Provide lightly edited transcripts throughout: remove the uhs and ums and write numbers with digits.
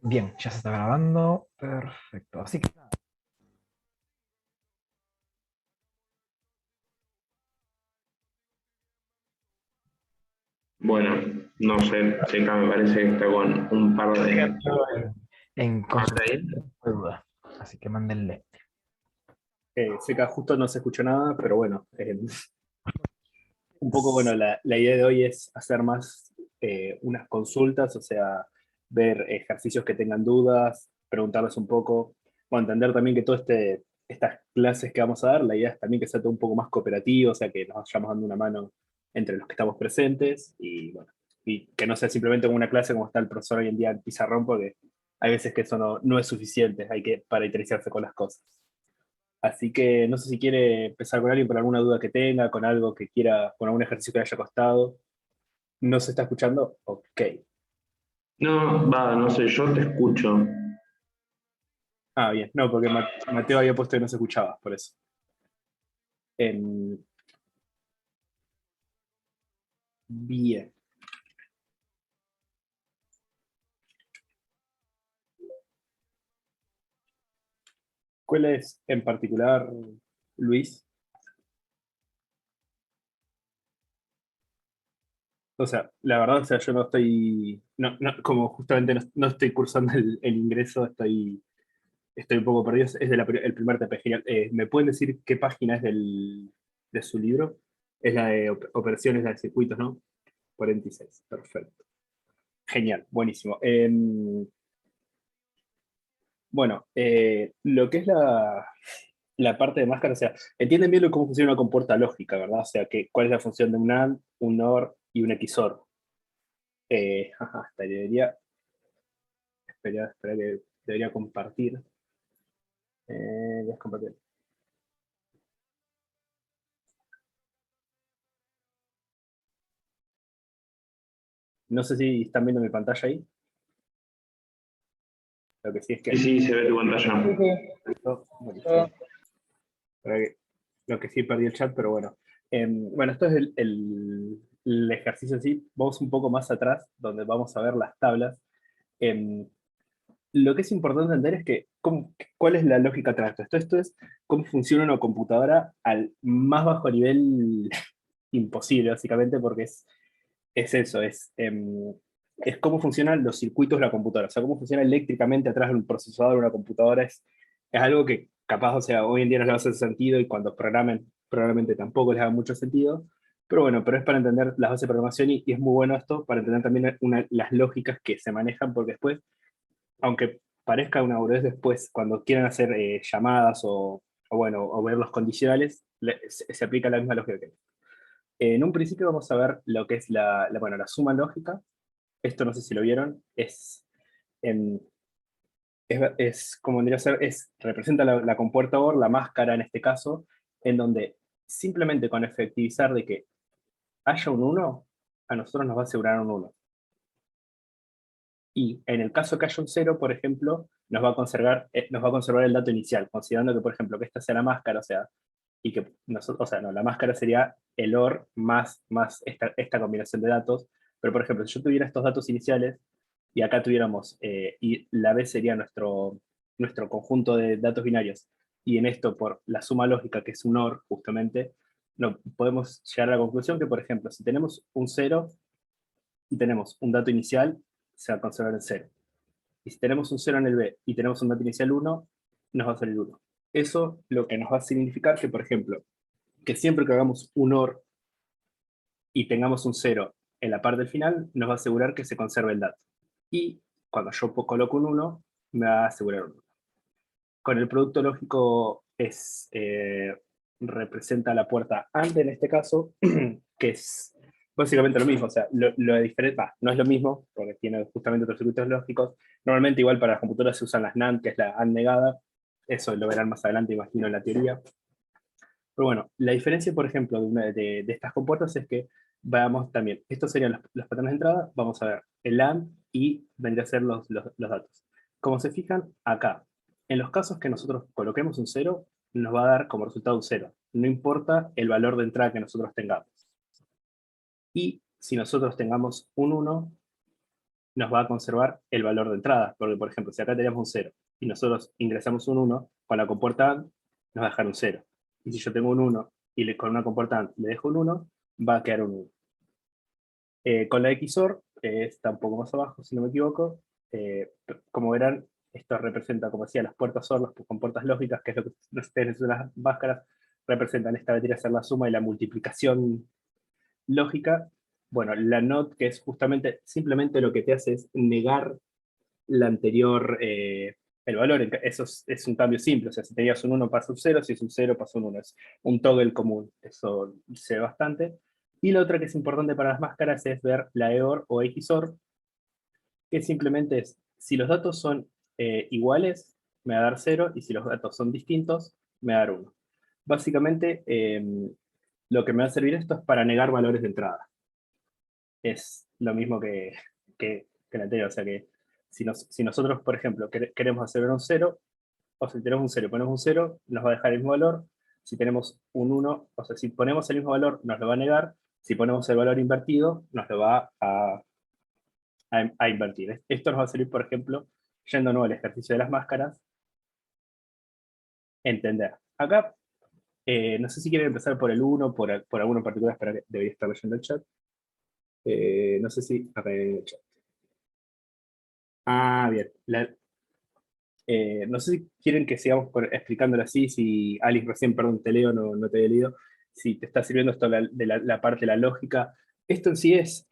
Bien, ya se está grabando. Perfecto. Así que nada. Bueno, no sé, Checa me parece que está con un par Llega de... en ¿Hasta consulta ahí? de duda. Así que mándenle. Sé que justo no se escuchó nada, pero bueno, un poco, bueno, la idea de hoy es hacer más unas consultas, o sea, ver ejercicios que tengan dudas, preguntarles un poco, o entender también que estas clases que vamos a dar, la idea es también que sea todo un poco más cooperativo, o sea, que nos vayamos dando una mano entre los que estamos presentes y, bueno, y que no sea simplemente una clase como está el profesor hoy en día en pizarrón, porque hay veces que eso no es suficiente, hay que parametrizarse con las cosas. Así que no sé si quiere empezar con alguien por alguna duda que tenga, con algo que quiera, con algún ejercicio que le haya costado. ¿No se está escuchando? Ok. No, va, no sé, yo te escucho. Ah, bien. No, porque Mateo había puesto que no se escuchaba, por eso. Em, bien. ¿Cuál es en particular, Luis? O sea, la verdad, o sea, yo no estoy, como justamente no estoy cursando el ingreso, estoy un poco perdido. Es el primer TP. Genial. ¿Me pueden decir qué página es de su libro? Es la de operaciones, la de circuitos, ¿no? 46, perfecto. Genial, buenísimo. Bueno, lo que es la parte de máscara, o sea, entienden bien cómo funciona una compuerta lógica, ¿verdad? O sea, cuál es la función de un AND, un OR y un XOR. Hasta debería, espera que debería compartir. Voy a compartir. No sé si están viendo mi pantalla ahí. Lo que sí es Sí, que... sí, se ve tu pantalla. Listo, buenísimo. Espera lo que sí perdí el chat, pero bueno. Bueno, esto es el ejercicio en sí. Vamos un poco más atrás, donde vamos a ver las tablas. Em, lo que es importante entender es que cuál es la lógica atrás de esto. Esto es cómo funciona una computadora al más bajo nivel imposible, básicamente, porque es eso, es cómo funcionan los circuitos de la computadora. O sea, cómo funciona eléctricamente atrás de un procesador de una computadora es algo que capaz, o sea, hoy en día no le va a hacer sentido y cuando programen probablemente tampoco les haga mucho sentido. Pero bueno, pero es para entender las bases de programación y es muy bueno esto para entender también las lógicas que se manejan, porque después, aunque parezca una boludez después, cuando quieran hacer llamadas o bueno, o ver los condicionales, se aplica la misma lógica. En un principio vamos a ver lo que es bueno, la suma lógica. Esto no sé si lo vieron, em, como vendría a ser, representa la compuerta OR, la máscara en este caso, en donde simplemente con efectivizar de que haya un uno a nosotros nos va a asegurar un uno. Y en el caso que haya un cero, por ejemplo, nos va a conservar el dato inicial, considerando que, por ejemplo, que esta sea la máscara, o sea, y que nosotros, o sea, no, la máscara sería el OR más esta combinación de datos. Pero, por ejemplo, si yo tuviera estos datos iniciales y acá tuviéramos, y la B sería nuestro conjunto de datos binarios, y en esto, por la suma lógica, que es un OR, justamente, no, podemos llegar a la conclusión que, por ejemplo, si tenemos un cero y tenemos un dato inicial, se va a conservar el cero. Y si tenemos un cero en el B y tenemos un dato inicial uno, nos va a salir uno. Eso lo que nos va a significar que, por ejemplo, que siempre que hagamos un OR y tengamos un cero en la parte del final, nos va a asegurar que se conserve el dato. Y cuando yo coloco un uno, me va a asegurar un 1. Con el producto lógico representa la puerta AND en este caso, que es básicamente lo mismo. O sea, lo diferente, no es lo mismo, porque tiene justamente otros circuitos lógicos. Normalmente igual para las computadoras se usan las NAND, que es la AND negada. Eso lo verán más adelante, imagino, en la teoría. Pero bueno, la diferencia, por ejemplo, de estas compuertas es que vamos también, estos serían los patrones de entrada, vamos a ver el AND y vendría a ser los datos. Como se fijan, acá, en los casos que nosotros coloquemos un cero, nos va a dar como resultado un cero, no importa el valor de entrada que nosotros tengamos. Y si nosotros tengamos un uno, nos va a conservar el valor de entrada. Porque, por ejemplo, si acá tenemos un 0 y nosotros ingresamos un 1, con la compuerta AND nos va a dejar un 0. Y si yo tengo un 1 y con una compuerta AND le dejo un 1, va a quedar un 1. Con la XOR, está un poco más abajo, si no me equivoco, como verán, esto representa, como decía, las puertas OR, las compuertas lógicas, que es lo que ustedes en las máscaras representan. Esta vendría a ser la suma y la multiplicación lógica. Bueno, la NOT, que es justamente, simplemente lo que te hace es negar la anterior, el valor. Eso es un cambio simple, o sea, si tenías un 1 pasa un 0, si es un 0 pasa un 1, es un toggle común, eso se ve bastante. Y la otra que es importante para las máscaras es ver la EOR o XOR, que simplemente es, si los datos son iguales, me va a dar 0, y si los datos son distintos, me va a dar 1. Básicamente, lo que me va a servir esto es para negar valores de entrada. Es lo mismo que la anterior, o sea que si nosotros, por ejemplo, queremos hacer un 0, o si tenemos un 0 y ponemos un 0, nos va a dejar el mismo valor. Si tenemos un 1, o sea, si ponemos el mismo valor, nos lo va a negar. Si ponemos el valor invertido, nos lo va a invertir. Esto nos va a servir, por ejemplo, yendo de nuevo al ejercicio de las máscaras, entender. Acá, no sé si quieren empezar por el 1, por alguno en particular, espera que debería estar leyendo el chat. No sé si... acá en el chat. Ah, bien. No sé si quieren que sigamos explicándolo así, si Alice recién, perdón, te leo, no te había leído, si te está sirviendo esto de la parte de la lógica. Esto en sí es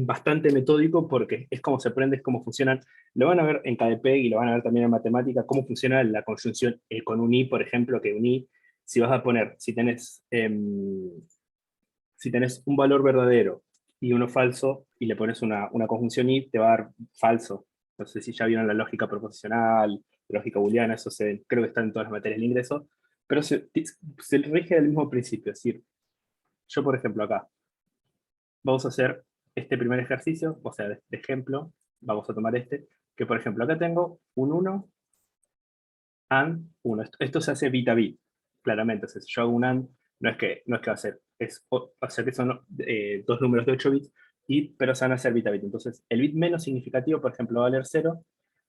bastante metódico porque es cómo se aprende, es cómo funcionan. Lo van a ver en KDP y lo van a ver también en matemática, cómo funciona la conjunción con un i, por ejemplo, que un i, si vas a poner, si tenés un valor verdadero y uno falso, y le pones una conjunción i, te va a dar falso. No sé si ya vieron la lógica proposicional, lógica booleana, eso creo que está en todas las materias del ingreso, pero se rige del mismo principio. Es decir, yo, por ejemplo, acá, vamos a hacer este primer ejercicio, o sea, de ejemplo, vamos a tomar este, que por ejemplo, acá tengo un 1 and 1. Esto se hace bit a bit, claramente. O sea, si yo hago un and, no es que va a ser, va a ser que son dos números de 8 bits, pero se van a hacer bit a bit. Entonces, el bit menos significativo, por ejemplo, va a valer 0,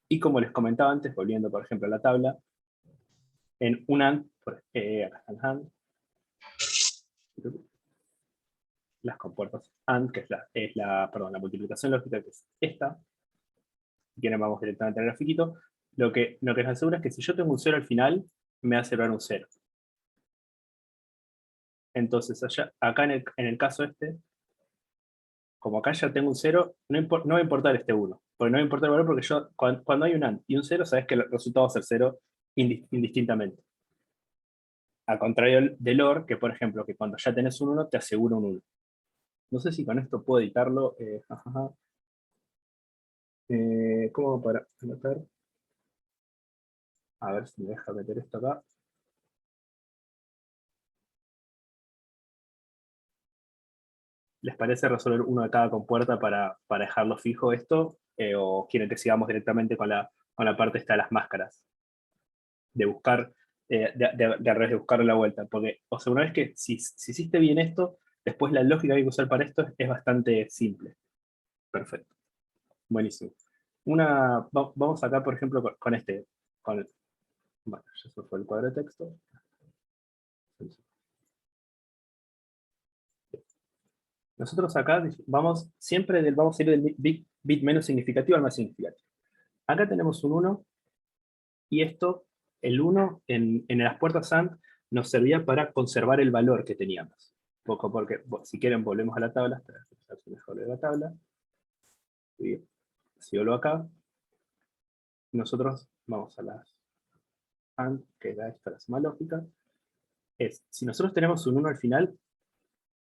y como les comentaba antes, volviendo, por ejemplo, a la tabla, en un and, acá está el and, las compuertas and, que perdón, la multiplicación lógica, que es esta. Si quieren, vamos directamente al grafiquito. Lo que nos asegura es que si yo tengo un 0 al final, me va a cerrar un 0. Entonces, acá en el caso este, como acá ya tengo un 0, no va a importar este 1. Porque no va a importar el valor, porque yo, cuando hay un AND y un 0, sabes que el resultado va a ser 0 indistintamente. Al contrario del OR, que por ejemplo, que cuando ya tenés un 1, te asegura un 1. No sé si con esto puedo editarlo. ¿Cómo para anotar? A ver si me deja meter esto acá. ¿Les parece resolver uno de cada compuerta para dejarlo fijo esto? ¿O quieren que sigamos directamente con la parte esta de las máscaras? De buscar, al revés, de buscar la vuelta. Porque, o sea, una vez que si hiciste bien esto, después la lógica que hay que usar para esto es bastante simple. Perfecto. Buenísimo. Vamos acá, por ejemplo, con este. Bueno, ya se fue el cuadro de texto. Nosotros acá vamos a ir del bit menos significativo al más significativo. Acá tenemos un 1, y el 1 en las puertas AND nos servía para conservar el valor que teníamos. Porque si quieren volvemos a la tabla, mejor de la tabla. Y si vuelvo acá, nosotros vamos a las AND, que da esta la suma lógica. Si nosotros tenemos un 1 al final,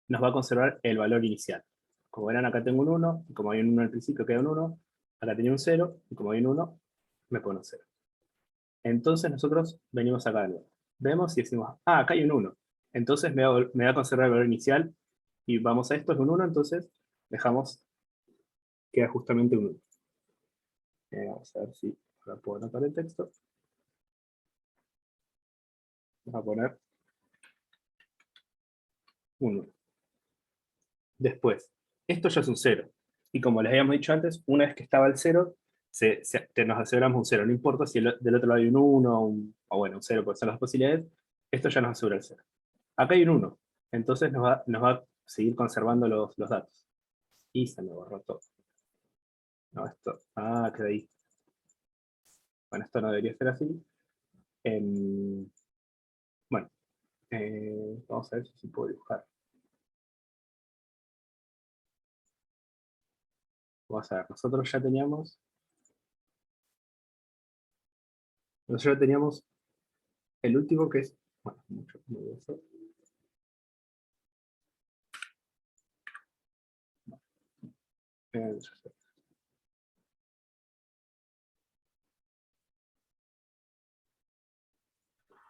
nos va a conservar el valor inicial. Como verán, acá tengo un 1, y como hay un 1 al principio, queda un 1, acá tenía un 0, y como hay un 1, me pone un 0. Entonces nosotros venimos acá de nuevo. Vemos y decimos, acá hay un 1. Entonces me va a conservar el valor inicial, y vamos a esto, es un 1, entonces dejamos, queda justamente un 1. Vamos a ver si ahora puedo anotar el texto. Vamos a poner un 1. Después, esto ya es un 0. Y como les habíamos dicho antes, una vez que estaba el 0, nos aseguramos un 0. No importa si del otro lado hay un 1 o bueno, un 0, porque son las posibilidades, esto ya nos asegura el 0. Acá hay un 1, entonces nos va a seguir conservando los datos. Y se me borró todo. No, esto, queda ahí. Bueno, esto no debería ser así. Bueno, vamos a ver si puedo dibujar. Vamos a ver, nosotros ya teníamos el último que es, bueno, mucho como eso.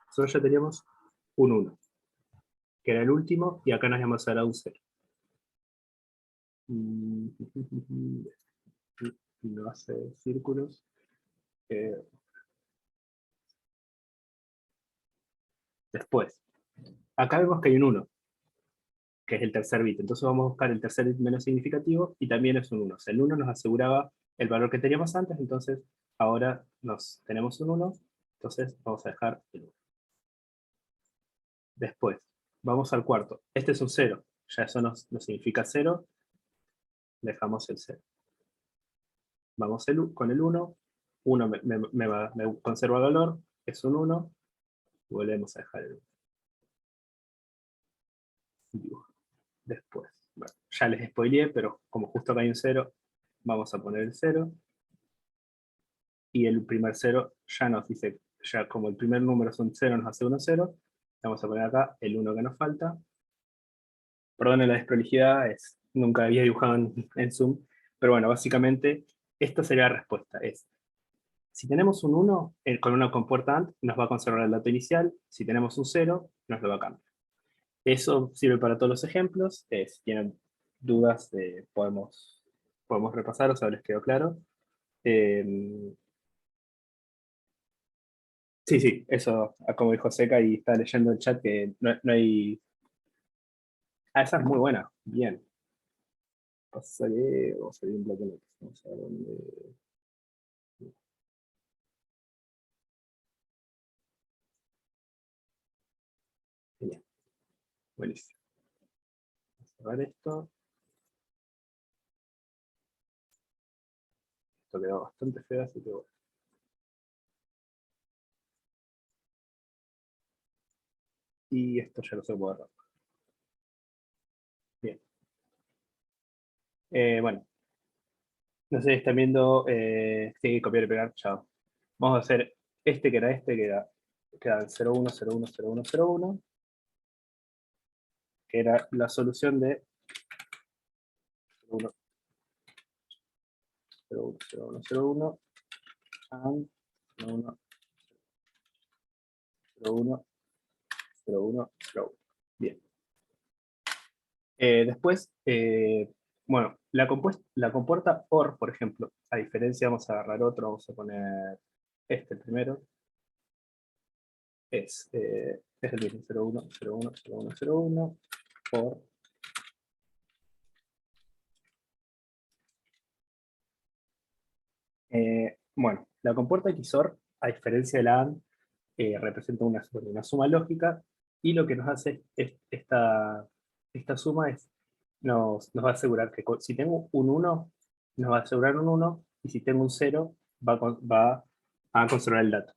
Nosotros ya teníamos un 1, que era el último, y acá nos íbamos a dar un 0. No hace círculos. Después, acá vemos que hay un 1, que es el tercer bit. Entonces vamos a buscar el tercer bit menos significativo, y también es un 1. O sea, el 1 nos aseguraba el valor que teníamos antes, entonces ahora tenemos un 1, entonces vamos a dejar el 1. Después, vamos al cuarto. Este es un 0, ya eso nos significa 0, dejamos el 0. Vamos con el 1, 1 me conserva el valor, es un 1, volvemos a dejar el 1. Después, bueno, ya les spoileé, pero como justo acá hay un 0, vamos a poner el 0. Y el primer 0 ya nos dice, ya como el primer número es un 0, nos hace 1, 0. Vamos a poner acá el 1 que nos falta. Perdonen la desprolijidad, nunca había dibujado en Zoom, pero bueno, básicamente esta sería la respuesta. Si tenemos un 1, con una compuerta AND nos va a conservar el dato inicial. Si tenemos un 0, nos lo va a cambiar. Eso sirve para todos los ejemplos. Si tienen dudas, podemos repasar, o sea, les quedó claro. Sí, sí, eso, como dijo Seca, y está leyendo el chat que no hay... Esa es muy buena, bien. Vamos a salir un bloque de notas. Vamos a ver dónde... Genial, buenísimo. Vamos a cerrar esto. Esto quedó bastante feo, así que bueno. Y esto ya lo sé poder ver. Bien. Bueno, no sé, están viendo, sí, copiar y pegar, chao. Vamos a hacer este que era queda 01, 01, 01, 01, que era la solución de 01, 01, 01, 01, and 01, 01, 01, 01. Bien. Después, bueno, la compuerta OR, por ejemplo, a diferencia, vamos a agarrar otro, vamos a poner este primero, es el mismo, 01, 01, 01, 01, OR. Bueno, la compuerta XOR, a diferencia de la AND, representa una suma lógica, y lo que nos hace esta suma nos va a asegurar que si tengo un 1, nos va a asegurar un 1, y si tengo un 0, va a conservar el dato.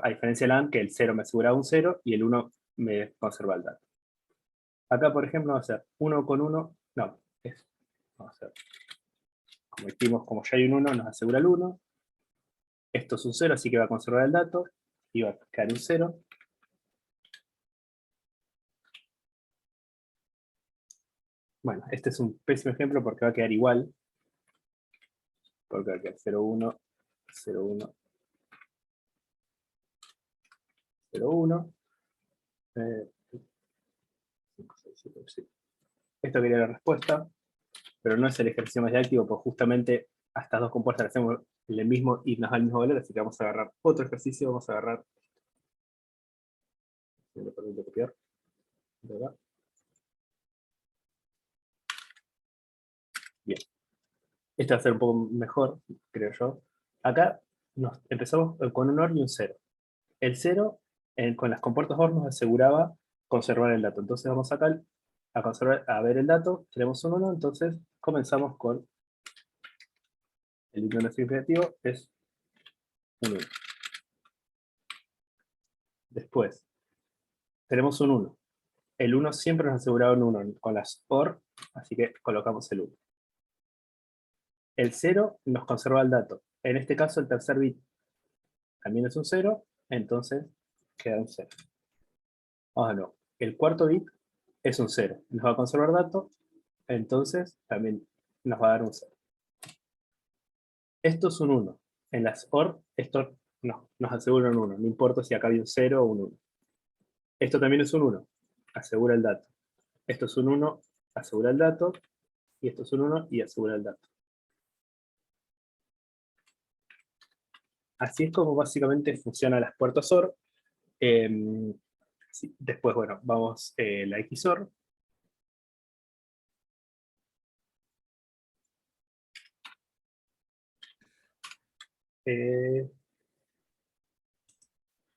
A diferencia de la AND, que el 0 me asegura un 0 y el 1 me conserva el dato. Acá, por ejemplo, va a ser 1 con 1, no, vamos a hacer, como dijimos, como ya hay un 1, nos asegura el 1. Esto es un 0, así que va a conservar el dato, y va a quedar un 0. Bueno, este es un pésimo ejemplo porque va a quedar igual, porque va a quedar 0, 1, 0, 1, 0, 1. 5, 6, 7, 8. Esto quería la respuesta, pero no es el ejercicio más didáctico, pues justamente a estas dos compuestas le hacemos el mismo y nos da el mismo valor, así que vamos a agarrar otro ejercicio, vamos a agarrar, si me lo permite copiar, ¿verdad? Bien. Este va a ser un poco mejor, creo yo. Acá empezamos con un OR y un 0. El 0, con las compuertas OR, nos aseguraba conservar el dato. Entonces vamos acá a ver el dato, tenemos un 1, entonces comenzamos con el límite significativo, es un 1. Después, tenemos un 1. El 1 siempre nos aseguraba un 1 con las OR, así que colocamos el 1. El 0 nos conserva el dato. En este caso, el tercer bit también es un 0, entonces queda un 0. Vamos de nuevo. El cuarto bit es un 0. Nos va a conservar dato, entonces también nos va a dar un 0. Esto es un 1. En las OR, esto no, nos asegura un 1. No importa si acá hay un 0 o un 1. Esto también es un 1. Asegura el dato. Esto es un 1, asegura el dato. Y esto es un 1 y asegura el dato. Así es como básicamente funcionan las puertas OR. Sí, después, bueno, vamos la XOR.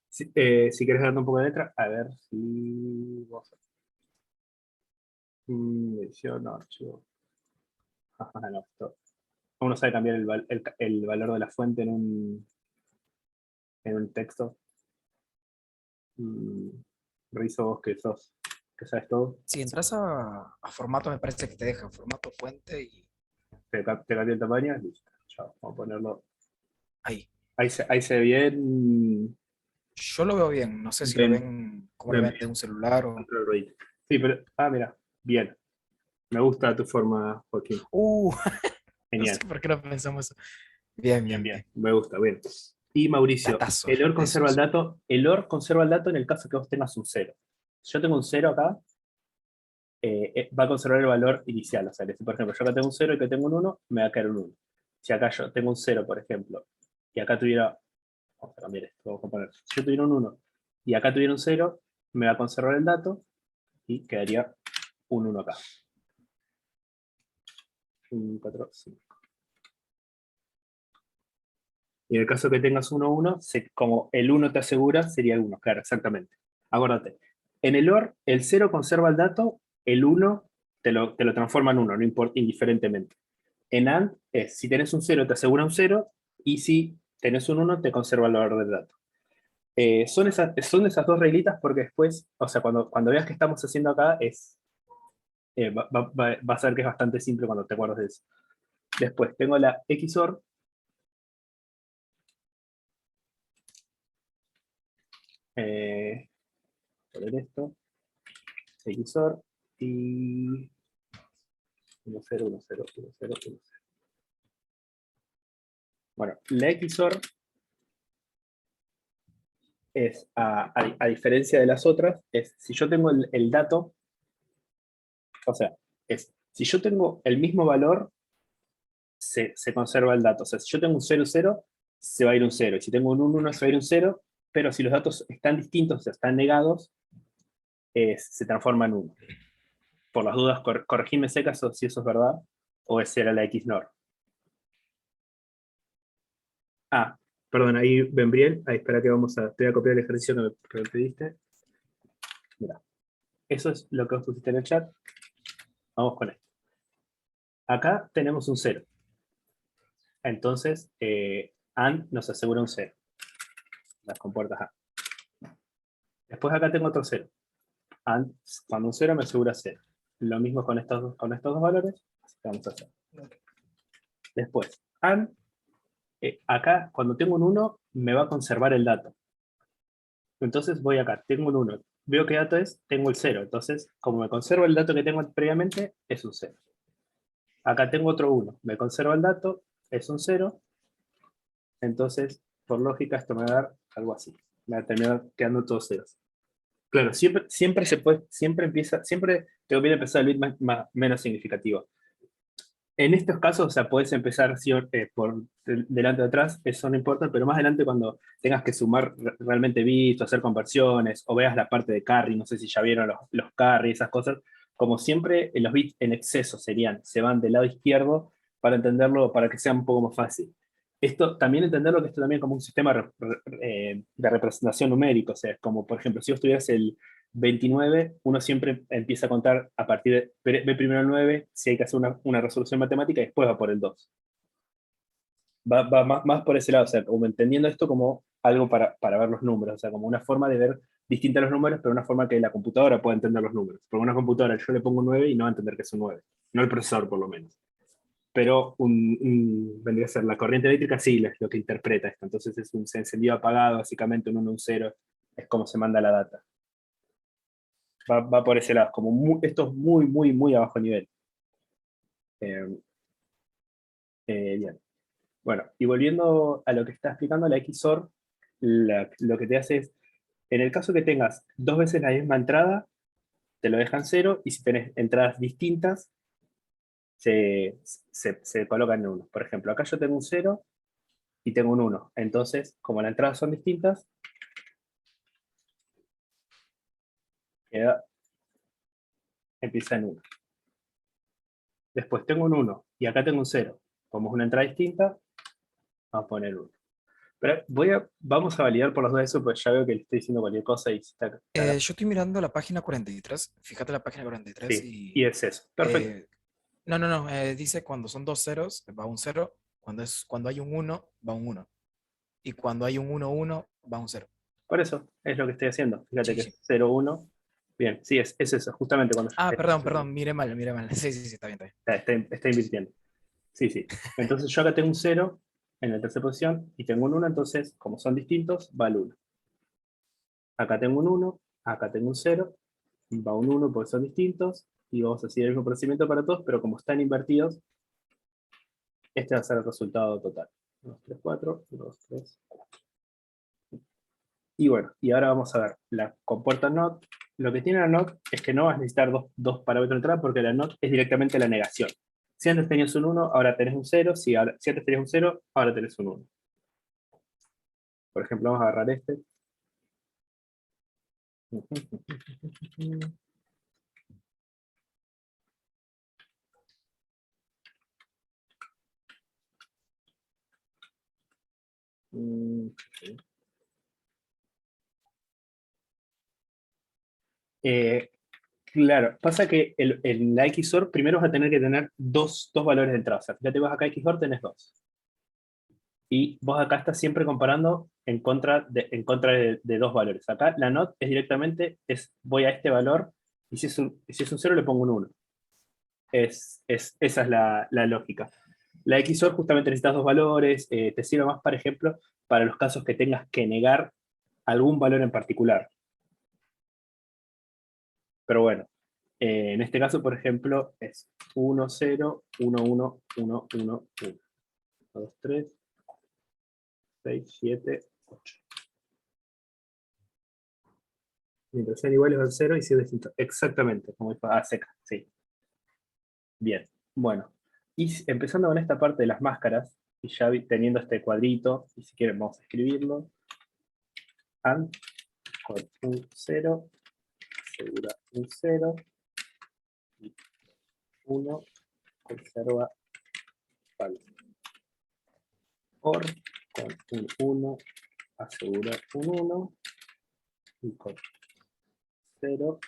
Si quieres darle un poco de letra, a ver si... Vamos a edición, no, archivo. Ajá, no, esto. Uno sabe cambiar el valor de la fuente en un texto. Reviso vos que sabes todo. Si entras a formato, me parece que te deja formato fuente y Te cambié el tamaño, listo. Chao, vamos a ponerlo. ahí. Ahí se ve bien. Yo lo veo bien, no sé si lo Ven, ven como lo ven ven de un celular o... Control Read. Sí, pero. Mira, bien. Me gusta tu forma, Joaquín. No sé Genial. por qué no pensamos eso. Bien, Bien, bien, bien. bien. Me gusta, bien. Y Mauricio, Datazos, el OR conserva el esos. dato. El OR conserva el dato en el caso que vos tengas un 0. Si yo tengo un 0 acá, va a conservar el valor inicial. O sea, que si por ejemplo yo acá tengo un 0 y que tengo un 1, me va a quedar un 1. Si acá yo tengo un 0, por ejemplo, y acá tuviera, vamos a cambiar esto, vamos a poner, si yo tuviera un 1 y acá tuviera un 0, me va a conservar el dato y quedaría un 1 acá. 1, 4, 5. Y en el caso que tengas 1, 1, como el 1 te asegura, sería el 1, claro, exactamente. Acuérdate, en el OR, el 0 conserva el dato, el 1 te lo transforma en 1, no importa, indiferentemente. En AND es, si tenés un 0 te asegura un 0, y si tenés un 1 te conserva el valor del dato. Son esas dos reglitas porque después, o sea, cuando veas que estamos haciendo acá, va a ser que es bastante simple cuando te acuerdas de eso. Después tengo la XOR. Poner esto. XOR y 1, 0, 1, 0, 1, 0, 1, 0. Bueno, la XOR es, a diferencia de las otras, es si yo tengo el dato, o sea, es si yo tengo el mismo valor, se conserva el dato. O sea, si yo tengo un 0, 0, se va a ir un 0. Y si tengo un 1, 1, se va a ir un 0. Pero si los datos están distintos, o sea, están negados, se transforma en 1. Por las dudas, corregime secas si eso es verdad, o esa era la XNOR. Perdón, ahí Benbriel, ahí espera que te voy a copiar el ejercicio que me pediste. Mira, eso es lo que vos pusiste en el chat. Vamos con esto. Acá tenemos un 0. Entonces, AND nos asegura un 0. Las compuertas A. Después acá tengo otro 0. AND, cuando un 0 me asegura 0. Lo mismo con estos dos valores. Así que vamos a hacer. Después, AND, acá cuando tengo un 1, me va a conservar el dato. Entonces voy acá, tengo un 1. Veo qué dato es, tengo el 0. Entonces, como me conservo el dato que tengo previamente, es un 0. Acá tengo otro 1. Me conserva el dato, es un 0. Entonces, por lógica, esto me va a dar algo así. Me va a terminar quedando todos ceros. Claro, siempre te conviene empezar el bit menos significativo. En estos casos, o sea, puedes empezar por delante o atrás, eso no importa, pero más adelante cuando tengas que sumar realmente bits o hacer conversiones, o veas la parte de carry, no sé si ya vieron los carry, esas cosas, como siempre, los bits en exceso se van del lado izquierdo, para entenderlo, para que sea un poco más fácil. Esto, también entenderlo que esto también como un sistema de representación numérica, o sea, como por ejemplo, si vos tuvieras el 29, uno siempre empieza a contar a partir de, ve primero el 9, si hay que hacer una resolución matemática, y después va por el 2. Va más por ese lado, o sea, como entendiendo esto como algo para ver los números, o sea, como una forma de ver distinta los números, pero una forma que la computadora pueda entender los números. Porque una computadora yo le pongo un 9 y no va a entender que es un 9, no el procesador por lo menos. Pero vendría a ser la corriente eléctrica, sí, es lo que interpreta esto. Entonces es un encendido apagado, básicamente un 1, un 0, es como se manda la data. Va por ese lado, como esto es muy, muy, muy a bajo nivel. Bien. Bueno, y volviendo a lo que está explicando la XOR, lo que te hace es, en el caso que tengas dos veces la misma entrada, te lo dejan 0, y si tenés entradas distintas, se colocan en 1. Por ejemplo, acá yo tengo un 0 y tengo un 1. Entonces, como las entradas son distintas, empieza en 1. Después tengo un 1 y acá tengo un 0. Como es una entrada distinta, vamos a poner 1. Pero vamos a validar por los dos eso, pues ya veo que le estoy diciendo cualquier cosa y está. Yo estoy mirando la página 43. Fíjate la página 43 Sí, y es eso. Perfecto. no. Dice cuando son dos ceros, va un 0. Cuando hay un 1, va un 1. Y cuando hay un 1, 1, va un 0. Por eso es lo que estoy haciendo. Fíjate Sí, que sí. es 0, 1. Bien, sí, es eso. Justamente cuando Ah, perdón, mire mal, mire mal. Sí, sí, sí, está bien, está bien. está invirtiendo. Sí, sí. Entonces yo acá tengo un 0 en la tercera posición y tengo un 1, entonces, como son distintos, va el 1. Acá tengo un 1, acá tengo un 0, va un 1 porque son distintos, y vamos a hacer el mismo procedimiento para todos, pero como están invertidos, este va a ser el resultado total. 2, 3, 4, 2, 3, 4. Y bueno, y ahora vamos a ver la compuerta NOT. Lo que tiene la NOT es que no vas a necesitar dos parámetros de entrada, porque la NOT es directamente la negación. Si antes tenías un 1, ahora tenés un 0. Si antes tenías un 0, ahora tenés un 1. Por ejemplo, vamos a agarrar este. Claro, pasa que en la XOR primero vas a tener que tener dos valores de entrada. O sea, fíjate, vos acá XOR tenés 2. Y vos acá estás siempre comparando en contra de dos valores. Acá la NOT es directamente, voy a este valor, y si es un 0 le pongo un 1. Esa es la lógica. La XOR justamente necesitas dos valores, te sirve más, por ejemplo, para los casos que tengas que negar algún valor en particular. Pero bueno, en este caso, por ejemplo, es 1, 0, 1, 1, 1, 1, 1. 2, 3, 6, 7, 8. Mientras sean iguales al 0 y si es distinto. Exactamente, como dijo, seca, sí. Bien, bueno. Y empezando con esta parte de las máscaras, y ya teniendo este cuadrito, y si quieren vamos a escribirlo. AND con un 0, asegura un 0, y 1, conserva falso. OR con un 1, asegura un 1, y con 0,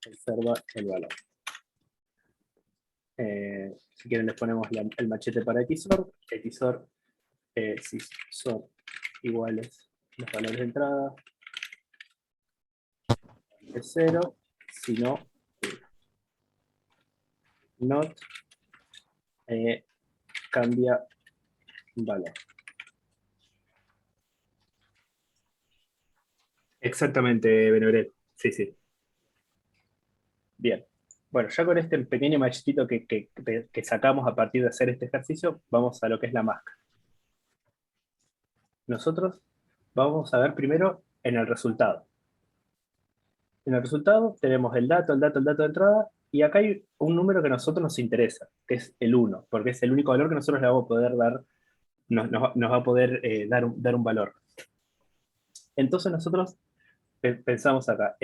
conserva el valor. Si quieren les ponemos el machete para XOR. XOR, si son iguales los valores de entrada, es 0, si no, 1. Not cambia valor. Exactamente, Benobret. Sí, sí. Bien. Bueno, ya con este pequeño machetito que sacamos a partir de hacer este ejercicio, vamos a lo que es la máscara. Nosotros vamos a ver primero en el resultado. En el resultado tenemos el dato de entrada, y acá hay un número que a nosotros nos interesa, que es el 1, porque es el único valor que nosotros le vamos a poder dar, nos va a poder dar un valor. Entonces nosotros pensamos acá,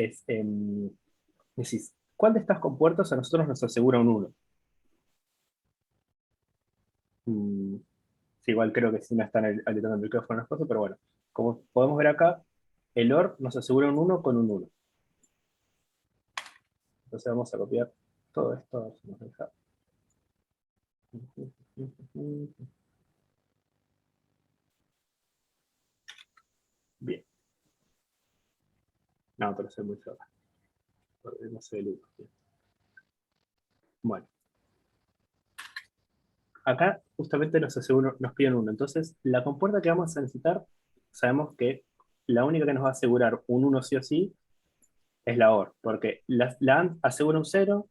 decís, ¿cuál de estas compuertas a nosotros nos asegura un 1? Sí, igual creo que sí me están habilitando el micrófono las cosas, pero bueno. Como podemos ver acá, el OR nos asegura un 1 con un 1. Entonces vamos a copiar todo esto. A ver si nos deja. Bien. No, pero soy muy feo. No sé el 1. Bueno. Acá justamente nos piden 1. Entonces, la compuerta que vamos a necesitar, sabemos que la única que nos va a asegurar un 1 sí o sí es la OR, porque la AND asegura un 0,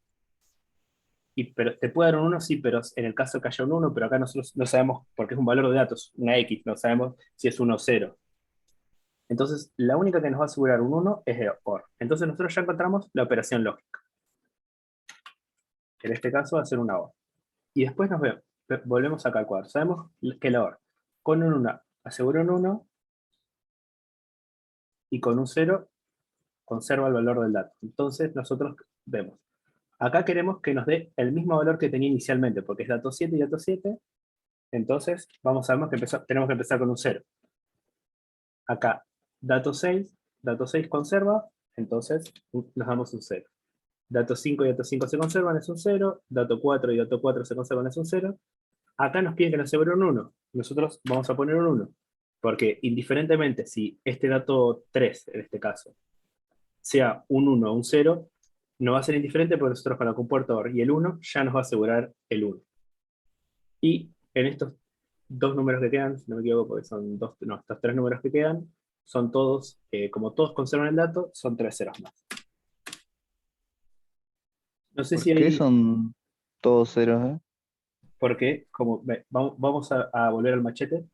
pero te puede dar un 1, sí, pero en el caso que haya un 1, pero acá nosotros no sabemos, porque es un valor de datos, una X, no sabemos si es 1 o 0. Entonces, la única que nos va a asegurar un 1 es el OR. Entonces, nosotros ya encontramos la operación lógica. En este caso va a ser una OR. Y después volvemos a calcular. Sabemos que la OR con un 1 asegura un 1 y con un 0 conserva el valor del dato. Entonces, nosotros vemos. Acá queremos que nos dé el mismo valor que tenía inicialmente, porque es dato 7 y dato 7. Entonces, sabemos que tenemos que empezar con un 0. Acá, dato 6 conserva, entonces nos damos un 0. Dato 5 y dato 5 se conservan, es un 0. Dato 4 y dato 4 se conservan, es un 0. Acá nos piden que nos asegure un 1. Nosotros vamos a poner un 1. Porque indiferentemente si este dato 3, en este caso, sea un 1 o un 0, no va a ser indiferente porque nosotros con la compuerta OR y el 1 ya nos va a asegurar el 1. Y en estos dos números que quedan, si no me equivoco, porque son estos tres números que quedan, son todos, como todos conservan el dato, son 3 ceros más. No sé ¿Por si qué hay, son todos ceros, porque, vamos a volver al machete.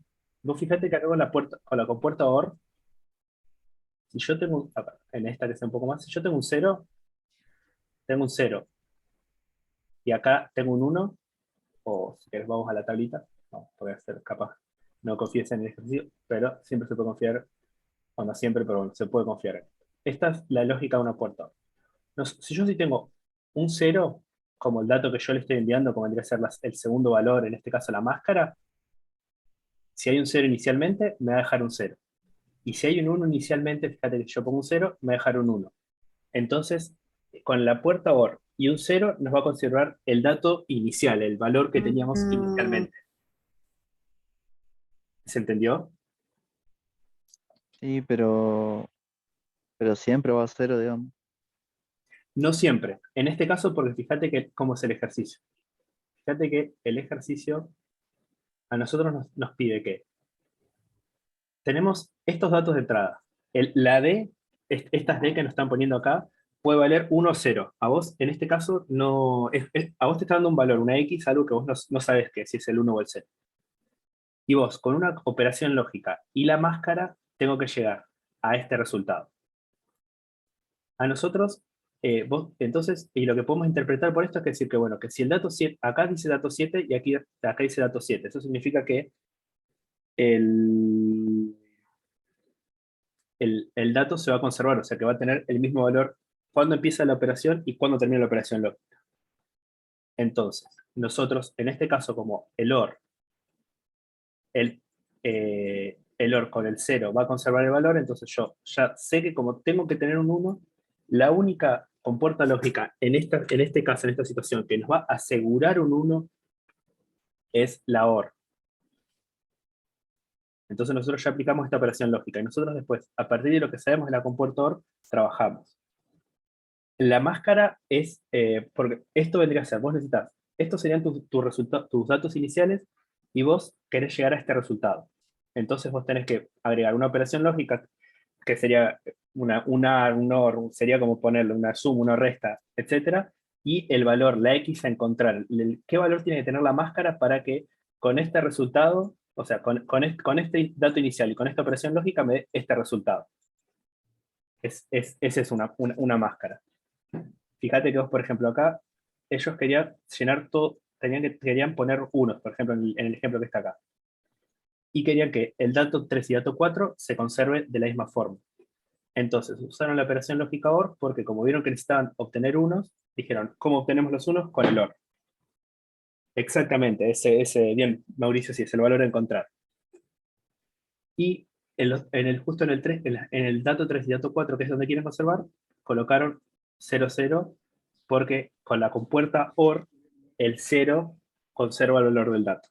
Vos fíjate que acá con la compuerta OR, si yo tengo, en esta que sea un poco más, si yo tengo un 0, tengo un 0, y acá tengo un 1, o si querés vamos a la tablita, no, puede ser capaz, no confíes en el ejercicio, pero siempre se puede confiar, o no siempre, pero bueno, se puede confiar. Esta es la lógica de una puerta. No, si yo sí tengo un 0, como el dato que yo le estoy enviando, como vendría a ser el segundo valor, en este caso la máscara, si hay un 0 inicialmente, me va a dejar un 0. Y si hay un 1 inicialmente, fíjate que yo pongo un 0, me va a dejar un 1. Entonces, con la puerta OR y un 0 nos va a conservar el dato inicial, el valor que teníamos inicialmente. ¿Se entendió? Sí, pero siempre va a cero, digamos. No siempre. En este caso, porque fíjate que cómo es el ejercicio. Fíjate que el ejercicio a nosotros nos pide que tenemos estos datos de entrada. La D, estas D que nos están poniendo acá, puede valer 1 o 0. A vos, en este caso, no, a vos te está dando un valor, una X, algo que vos no sabes que si es el 1 o el 0. Y vos, con una operación lógica y la máscara, tengo que llegar a este resultado. A nosotros, entonces, y lo que podemos interpretar por esto es decir que, bueno, que si el dato 7, acá dice dato 7 y acá dice dato 7, eso significa que el, el dato se va a conservar, o sea que va a tener el mismo valor cuando empieza la operación y cuando termina la operación lógica. Entonces, nosotros, en este caso, como el OR, el OR con el 0 va a conservar el valor, entonces yo ya sé que como tengo que tener un 1, la única compuerta lógica en este caso, en esta situación, que nos va a asegurar un 1 es la OR. Entonces nosotros ya aplicamos esta operación lógica y nosotros después, a partir de lo que sabemos de la compuerta OR, trabajamos. La máscara es, porque esto vendría a ser, vos necesitas, estos serían tus datos iniciales y vos querés llegar a este resultado. Entonces vos tenés que agregar una operación lógica que sería un OR, sería como ponerle una suma, una resta, etcétera, y el valor, la X a encontrar, qué valor tiene que tener la máscara para que con este resultado, o sea, con este dato inicial y con esta operación lógica me dé este resultado. Esa es una máscara. Fíjate que vos, por ejemplo, acá, ellos querían llenar todo, querían poner unos, por ejemplo, en el ejemplo que está acá. Y querían que el dato 3 y dato 4 se conserve de la misma forma. Entonces, usaron la operación lógica OR porque como vieron que necesitaban obtener unos, dijeron, ¿cómo obtenemos los unos? Con el OR. Exactamente, bien, Mauricio, sí, es el valor a encontrar. Y justo en el 3, en el dato 3 y dato 4, que es donde quieren conservar, colocaron 0, 0, porque con la compuerta OR, el 0 conserva el valor del dato.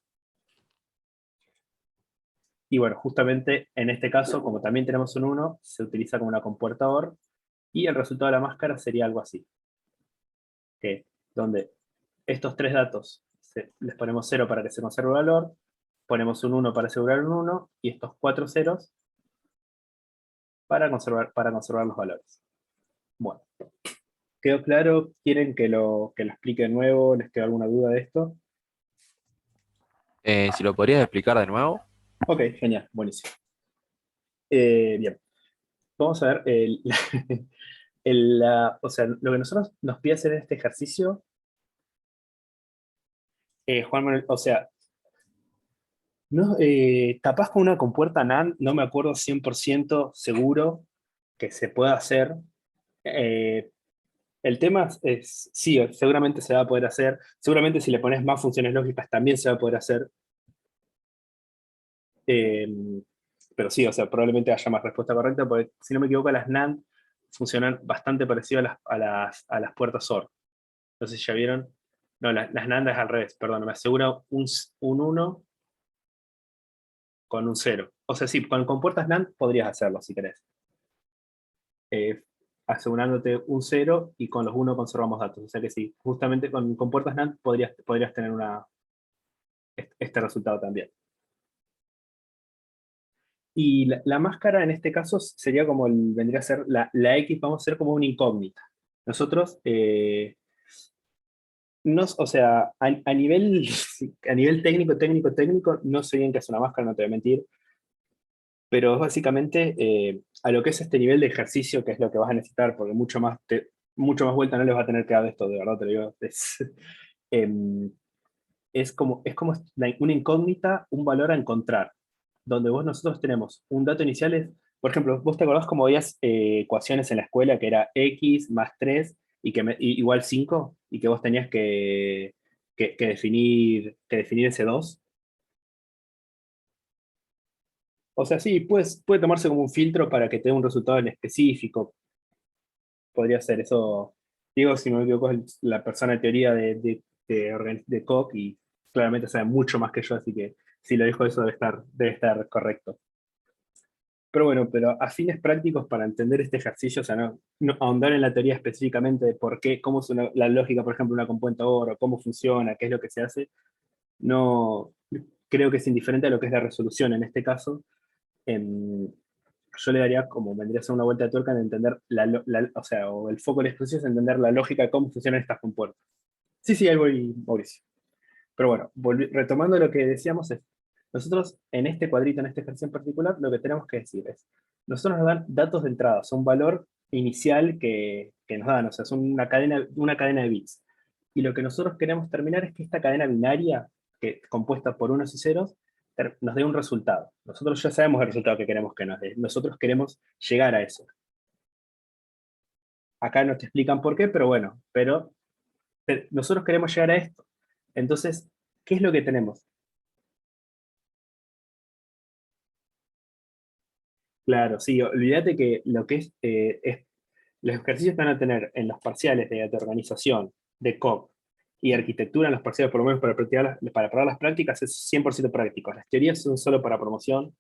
Y bueno, justamente en este caso, como también tenemos un 1, se utiliza como una compuerta OR, y el resultado de la máscara sería algo así, que donde estos tres datos les ponemos 0 para que se conserve el valor, ponemos un 1 para asegurar un 1, y estos 4 ceros para conservar los valores. Bueno, ¿quedó claro? ¿Quieren que lo explique de nuevo? ¿Les queda alguna duda de esto? Si lo podrías explicar de nuevo. Ok, genial, buenísimo. Bien, vamos a ver, o sea, lo que nosotros nos pide hacer en este ejercicio, Juan Manuel, o sea, no, capaz con una compuerta NAND, no me acuerdo 100% seguro que se pueda hacer. Eh, el tema es, sí, seguramente se va a poder hacer, seguramente si le pones más funciones lógicas también se va a poder hacer. Eh, pero sí, o sea, probablemente haya más respuesta correcta, porque si no me equivoco, las NAND funcionan bastante parecido a las puertas OR. No sé si ya vieron. No, las NAND es al revés, perdón, me asegura un 1 con un 0. O sea, sí, con puertas NAND podrías hacerlo si querés. Eh, asegurándote un 0 y con los 1 conservamos datos. O sea que sí, justamente con puertas NAND podrías tener este resultado también. Y la máscara en este caso sería como vendría a ser la X, vamos a ser como una incógnita. Nosotros, o sea, a nivel, a nivel técnico, no sé bien qué es una máscara, no te voy a mentir, pero básicamente a lo que es este nivel de ejercicio, que es lo que vas a necesitar, porque mucho más vuelta no les va a tener que dar de esto, de verdad te lo digo. Em, es como una incógnita, un valor a encontrar, donde nosotros tenemos un dato inicial, por ejemplo, vos te acordás cómo habías ecuaciones en la escuela que era x más 3 igual 5 y que vos tenías que definir ese 2. O sea, sí, puede tomarse como un filtro para que te dé un resultado en específico. Podría ser eso. Diego, si no me equivoco, es la persona de teoría de Koch y claramente sabe mucho más que yo, así que si lo dijo eso debe estar correcto. Pero bueno, pero a fines prácticos para entender este ejercicio, o sea, no ahondar en la teoría específicamente de por qué, cómo es la lógica, por ejemplo, de una compuerta OR, cómo funciona, qué es lo que se hace, no creo que es indiferente a lo que es la resolución en este caso. em, yo le daría como vendría a ser una vuelta de tuerca en entender o sea, o el foco del ejercicio es entender la lógica de cómo funcionan estas compuertas. Sí, sí, ahí voy, Mauricio. Pero bueno, retomando lo que decíamos, nosotros en este cuadrito, en este ejercicio en particular, lo que tenemos que decir es, nosotros nos dan datos de entrada, son un valor inicial que nos dan, o sea, es una cadena de bits. Y lo que nosotros queremos terminar es que esta cadena binaria, compuesta por unos y ceros, nos dé un resultado. Nosotros ya sabemos el resultado que queremos que nos dé. Nosotros queremos llegar a eso. Acá no te explican por qué, pero bueno, nosotros queremos llegar a esto. Entonces, ¿qué es lo que tenemos? Claro, sí, olvídate que lo que los ejercicios que van a tener en los parciales de organización, de COP y arquitectura en los parciales, por lo menos para probar las prácticas, es 100% prácticos. Las teorías son solo para promoción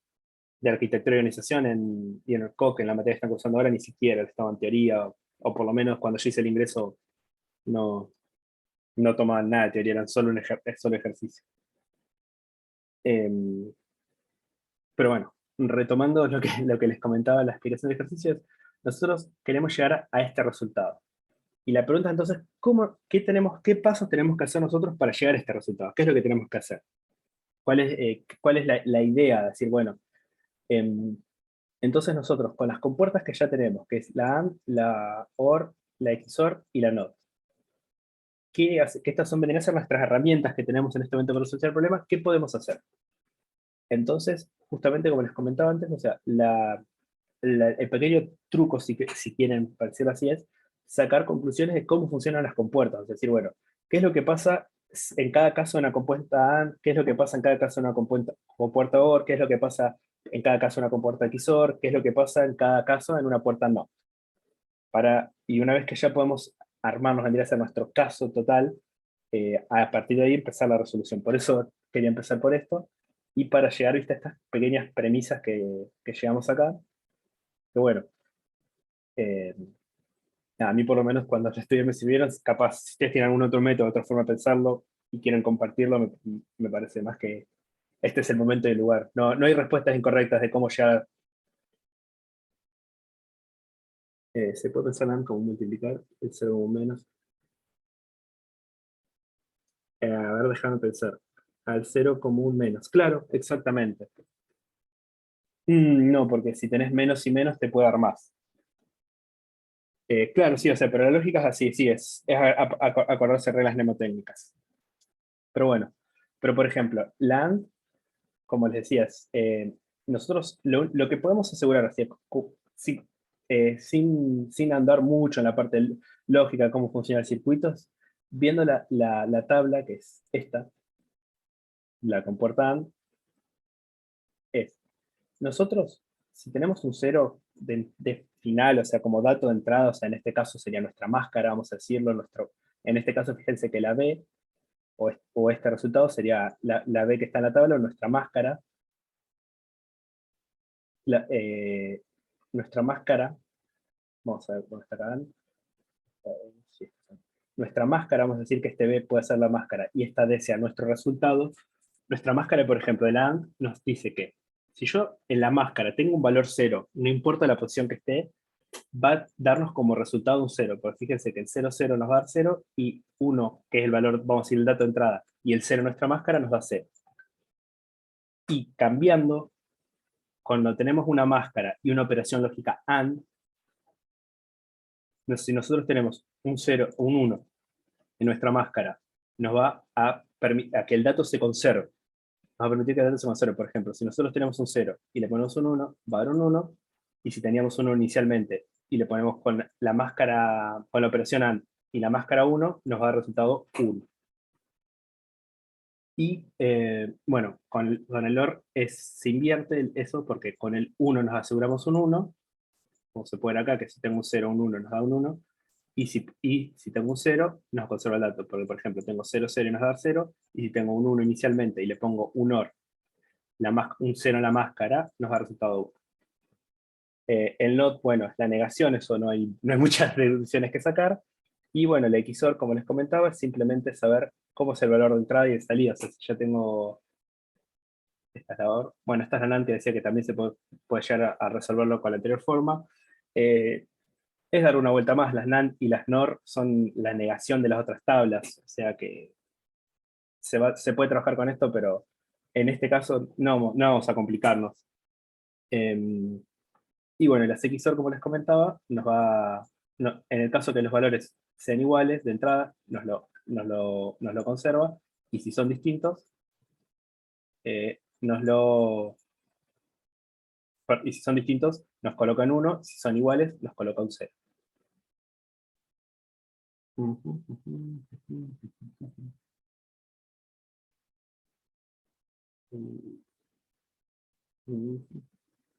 de arquitectura y organización y en el COC, en la materia que están cursando ahora, ni siquiera estaba en teoría, o por lo menos cuando yo hice el ingreso no, no tomaban nada de teoría, eran solo ejercicio. Em, Pero bueno, retomando lo que les comentaba, la explicación de ejercicios, nosotros queremos llegar a este resultado. Y la pregunta entonces, ¿qué pasos tenemos que hacer nosotros para llegar a este resultado? ¿Qué es lo que tenemos que hacer? ¿Cuál es la idea de decir, bueno, em, entonces nosotros con las compuertas que ya tenemos, que es la AND, la OR, la XOR y la NOT, que estas vendrían a ser nuestras herramientas que tenemos en este momento para solucionar problemas, ¿qué podemos hacer? Entonces, justamente como les comentaba antes, o sea, el pequeño truco, si quieren, para decirlo así, es sacar conclusiones de cómo funcionan las compuertas. Es decir, bueno, ¿qué es lo que pasa en cada caso de una compuesta AND, qué es lo que pasa en cada caso de una compuerta OR, qué es lo que pasa en cada caso de una compuerta XOR, qué es lo que pasa en cada caso en una puerta NOT. Y una vez que ya podemos armarnos, vendría a ser nuestro caso total, a partir de ahí empezar la resolución. Por eso quería empezar por esto, y para llegar, ¿viste?, a estas pequeñas premisas que llegamos acá, que bueno, eh, a mí por lo menos cuando los estudios me sirvieron, capaz, si ustedes tienen algún otro método, otra forma de pensarlo, y quieren compartirlo, me parece más que este es el momento y el lugar. No, no hay respuestas incorrectas de cómo llegar. Se puede pensar como multiplicar el 0 como un menos. A ver, déjame pensar. Al 0 como un menos. Claro, exactamente. No, porque si tenés menos y menos te puede dar más. Claro, sí, o sea, pero la lógica es así, sí, es acordarse de reglas mnemotécnicas. Pero bueno, pero por ejemplo, la AND, como les decías, nosotros lo que podemos asegurar así, sin andar mucho en la parte lógica, cómo funcionan los circuitos, viendo la tabla, que es esta, la compuerta AND, es, nosotros, si tenemos un 0 de final, o sea, como dato de entrada, o sea, en este caso sería nuestra máscara, vamos a decirlo, en este caso fíjense que la B, o este resultado sería la B que está en la tabla, o nuestra máscara. Nuestra máscara, vamos a ver cómo está acá. Sí. Nuestra máscara, vamos a decir que este B puede ser la máscara, y esta D sea nuestro resultado. Nuestra máscara, por ejemplo, de la AND, nos dice que si yo en la máscara tengo un valor 0, no importa la posición que esté, va a darnos como resultado un 0, porque fíjense que el 0, 0 nos va a dar 0, y 1, que es el valor, vamos a decir, el dato de entrada, y el 0 en nuestra máscara nos da 0. Y cambiando, cuando tenemos una máscara y una operación lógica AND, si nosotros tenemos un 0 o un 1 en nuestra máscara, nos va a que el dato se conserve. Nos va a permitir que el dato se conserve. Por ejemplo, si nosotros tenemos un 0 y le ponemos un 1, va a dar un 1, y si teníamos un 1 inicialmente y le ponemos con la máscara, con la operación AND y la máscara 1, nos va a dar resultado 1. Y bueno, con el OR se invierte eso, porque con el 1 nos aseguramos un 1, como se puede ver acá, que si tengo un 0 o un 1 nos da un 1, y si tengo un 0, nos conserva el dato, porque por ejemplo tengo 0, 0 y nos da 0, y si tengo un 1 inicialmente y le pongo un OR, un 0 en la máscara, nos da resultado 1. El NOT, bueno, es la negación, eso no hay muchas deducciones que sacar, y bueno, el XOR, como les comentaba, es simplemente saber cómo es el valor de entrada y de salida. O sea, si ya tengo esta es la OR, bueno, esta es la NAND, que decía que también se puede llegar a resolverlo con la anterior forma. Es dar una vuelta más. Las NAND y las NOR son la negación de las otras tablas, o sea que se puede trabajar con esto, pero en este caso no vamos a complicarnos. Y bueno, las XOR, como les comentaba, en el caso que los valores sean iguales de entrada, nos lo conserva, y si son distintos, y si son distintos, nos coloca en 1, si son iguales, nos coloca un 0.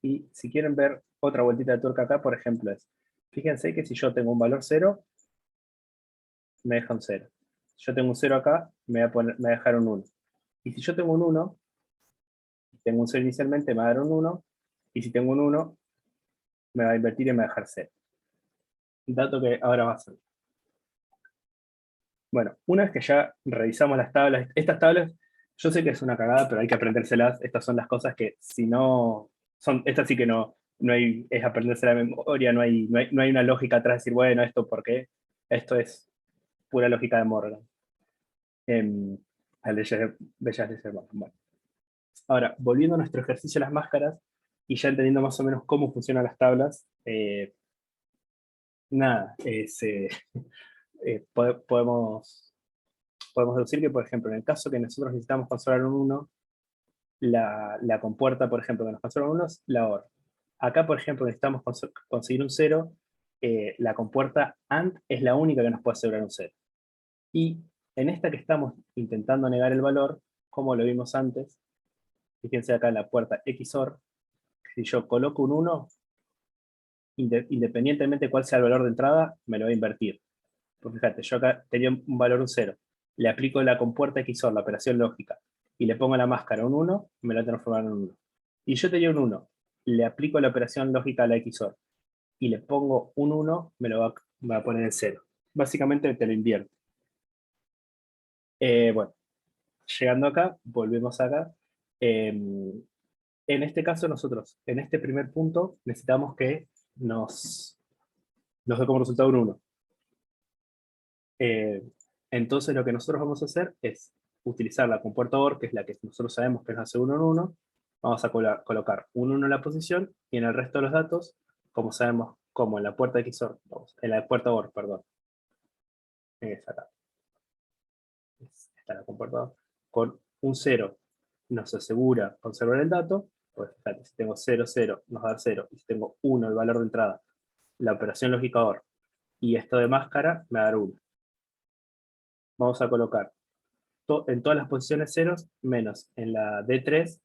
Y si quieren ver otra vueltita de tuerca acá, por ejemplo, fíjense que si yo tengo un valor 0, me deja un 0. Si yo tengo un 0 acá, me va a dejar un 1. Y si yo tengo un 1, tengo un 0 inicialmente, me va a dar un 1, y si tengo un 1, me va a invertir y me va a dejar 0. Dato que ahora va a ser. Bueno, una vez que ya revisamos las tablas, estas tablas, yo sé que es una cagada, pero hay que aprendérselas. Estas son las cosas que, si no, estas sí que no hay, es aprenderse la memoria, no hay una lógica atrás de decir, bueno, esto por qué. Esto es pura lógica de Morgan. A bellas leyes de Morgan. Bueno. Ahora, volviendo a nuestro ejercicio de las máscaras, y ya entendiendo más o menos cómo funcionan las tablas, nada, podemos deducir que, por ejemplo, en el caso que nosotros necesitamos conservar un 1, la compuerta, por ejemplo, que nos conserva un 1 es la OR. Acá, por ejemplo, necesitamos conseguir un 0, la compuerta AND es la única que nos puede asegurar un 0. Y En esta que estamos intentando negar el valor, como lo vimos antes, fíjense acá en la puerta XOR, si yo coloco un 1, independientemente de cuál sea el valor de entrada, me lo va a invertir. Pues fíjate, yo acá tenía un valor un 0, le aplico la compuerta XOR, la operación lógica, y le pongo la máscara un 1, me lo va a transformar en un 1. Y yo tenía un 1, le aplico la operación lógica a la XOR, y le pongo un 1, me lo va a poner en 0. Básicamente te lo invierte. Bueno, llegando acá, volvemos acá. En este caso nosotros, en este primer punto, necesitamos que nos dé como resultado un 1. Entonces lo que nosotros vamos a hacer es utilizar la compuerta OR, que es la que nosotros sabemos que nos hace 1 en 1. Vamos a colocar un 1 en la posición, y en el resto de los datos, como sabemos, como en la puerta XOR, en la puerta OR, perdón. Es acá. Está la compuerta OR. Con un 0 nos asegura conservar el dato. Pues fíjate, si tengo 0, 0, nos da 0. Y si tengo 1, el valor de entrada, la operación lógica OR, y esto de máscara, me va a dar 1. Vamos a colocar en todas las posiciones ceros, menos en la D3,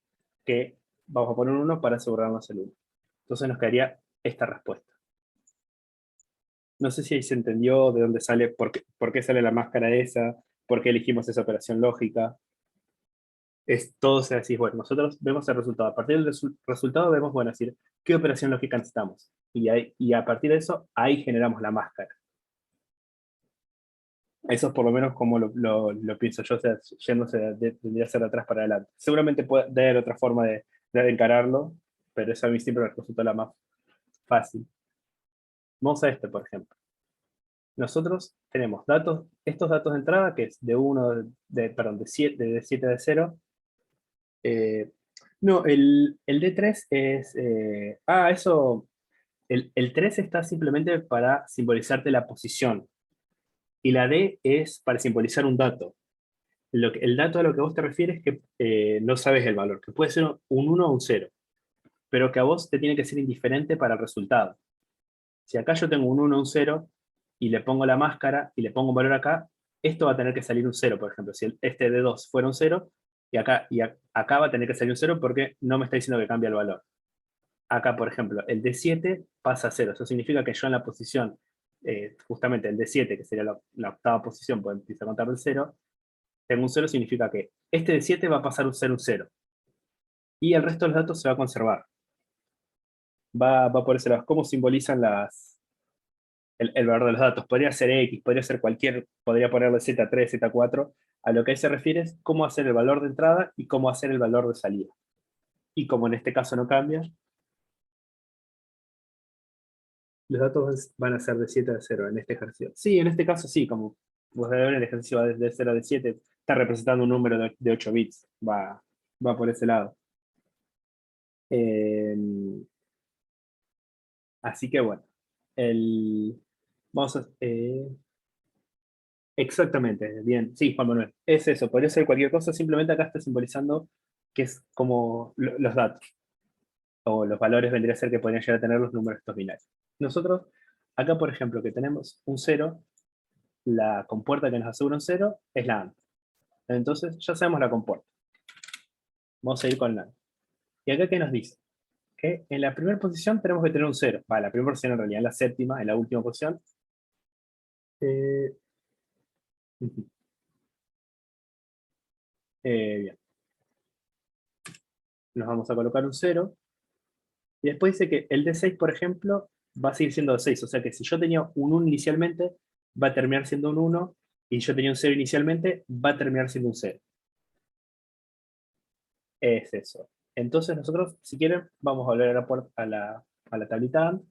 que vamos a poner 1 para asegurarnos el 1. Entonces nos quedaría esta respuesta. No sé si ahí se entendió de dónde sale, por qué sale la máscara esa, por qué elegimos esa operación lógica. Es todo, se decís, bueno, nosotros vemos el resultado. A partir del resultado vemos, bueno, decir, qué operación lógica necesitamos. Y a partir de eso, ahí generamos la máscara. Eso es por lo menos como lo pienso yo, o sea, yéndose tendría que ser de atrás para adelante. Seguramente puede haber otra forma de encararlo, pero eso a mí siempre me resultó la más fácil. Vamos a este, por ejemplo. Nosotros tenemos datos, estos datos de entrada, que es de 1, perdón, de 7, de 7 de 0. No, el D3 es... eso... El 3 está simplemente para simbolizarte la posición. Y la D es para simbolizar un dato. El dato a lo que vos te refieres es que no sabes el valor, que puede ser un 1 o un 0, pero que a vos te tiene que ser indiferente para el resultado. Si acá yo tengo un 1 o un 0, y le pongo la máscara, y le pongo un valor acá, esto va a tener que salir un 0, por ejemplo. Si este de 2 fuera un 0, y acá va a tener que salir un 0 porque no me está diciendo que cambia el valor. Acá, por ejemplo, el de 7 pasa a 0. Eso significa que yo en la posición, justamente el de 7, que sería la octava posición, pues empieza a contar del 0, tengo un 0, significa que este de 7 va a pasar un 0, un 0. Y el resto de los datos se va a conservar. Va por ese lado. ¿Cómo simbolizan el valor de los datos? Podría ser X, podría ser podría ponerle Z3, Z4. A lo que ahí se refiere es cómo hacer el valor de entrada y cómo hacer el valor de salida. Y como en este caso no cambia, los datos van a ser de 7 a 0 en este ejercicio. Sí, en este caso sí, como vos debes ver, el ejercicio va desde 0 a 7, está representando un número de 8 bits, va por ese lado. Así que bueno, vamos a... exactamente, bien, sí, Juan Manuel, es eso, podría ser cualquier cosa, simplemente acá está simbolizando que es como los datos, o los valores vendría a ser que podrían llegar a tener los números estos binarios. Nosotros, acá por ejemplo, que tenemos un 0, la compuerta que nos asegura un 0 es la AND. Entonces ya sabemos la compuerta. Vamos a ir con la AND. ¿Y acá qué nos dice? Que en la primera posición tenemos que tener un 0. La primera posición en realidad, en la séptima, en la última posición. Bien. Nos vamos a colocar un 0. Y después dice que el D6, por ejemplo, va a seguir siendo 6. O sea que si yo tenía un 1 inicialmente, va a terminar siendo un 1. Y yo tenía un 0 inicialmente, va a terminar siendo un 0. Es eso. Entonces nosotros, si quieren, vamos a volver a la tablita AND.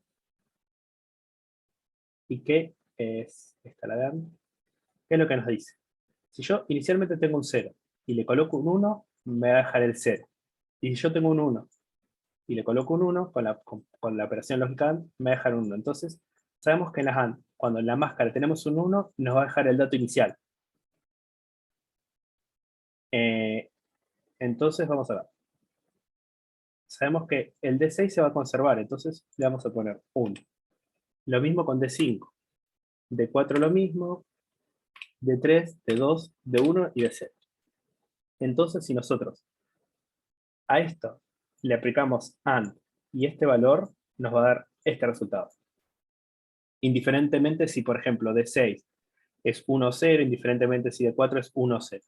¿Y qué es esta la AND? ¿Qué es lo que nos dice? Si yo inicialmente tengo un 0 y le coloco un 1, me va a dejar el 0. Y si yo tengo un 1 y le coloco un 1, con la operación lógica AND, me va a dejar un 1. Entonces, sabemos que en las AND, cuando en la máscara tenemos un 1, nos va a dejar el dato inicial. Entonces, vamos a ver. Sabemos que el D6 se va a conservar, entonces le vamos a poner 1. Lo mismo con D5. D4 lo mismo. de 3, de 2, de 1 y de 0. Entonces, si nosotros a esto le aplicamos AND y este valor, nos va a dar este resultado. Indiferentemente si, por ejemplo, de 6 es 1, 0, indiferentemente si de 4 es 1, 0.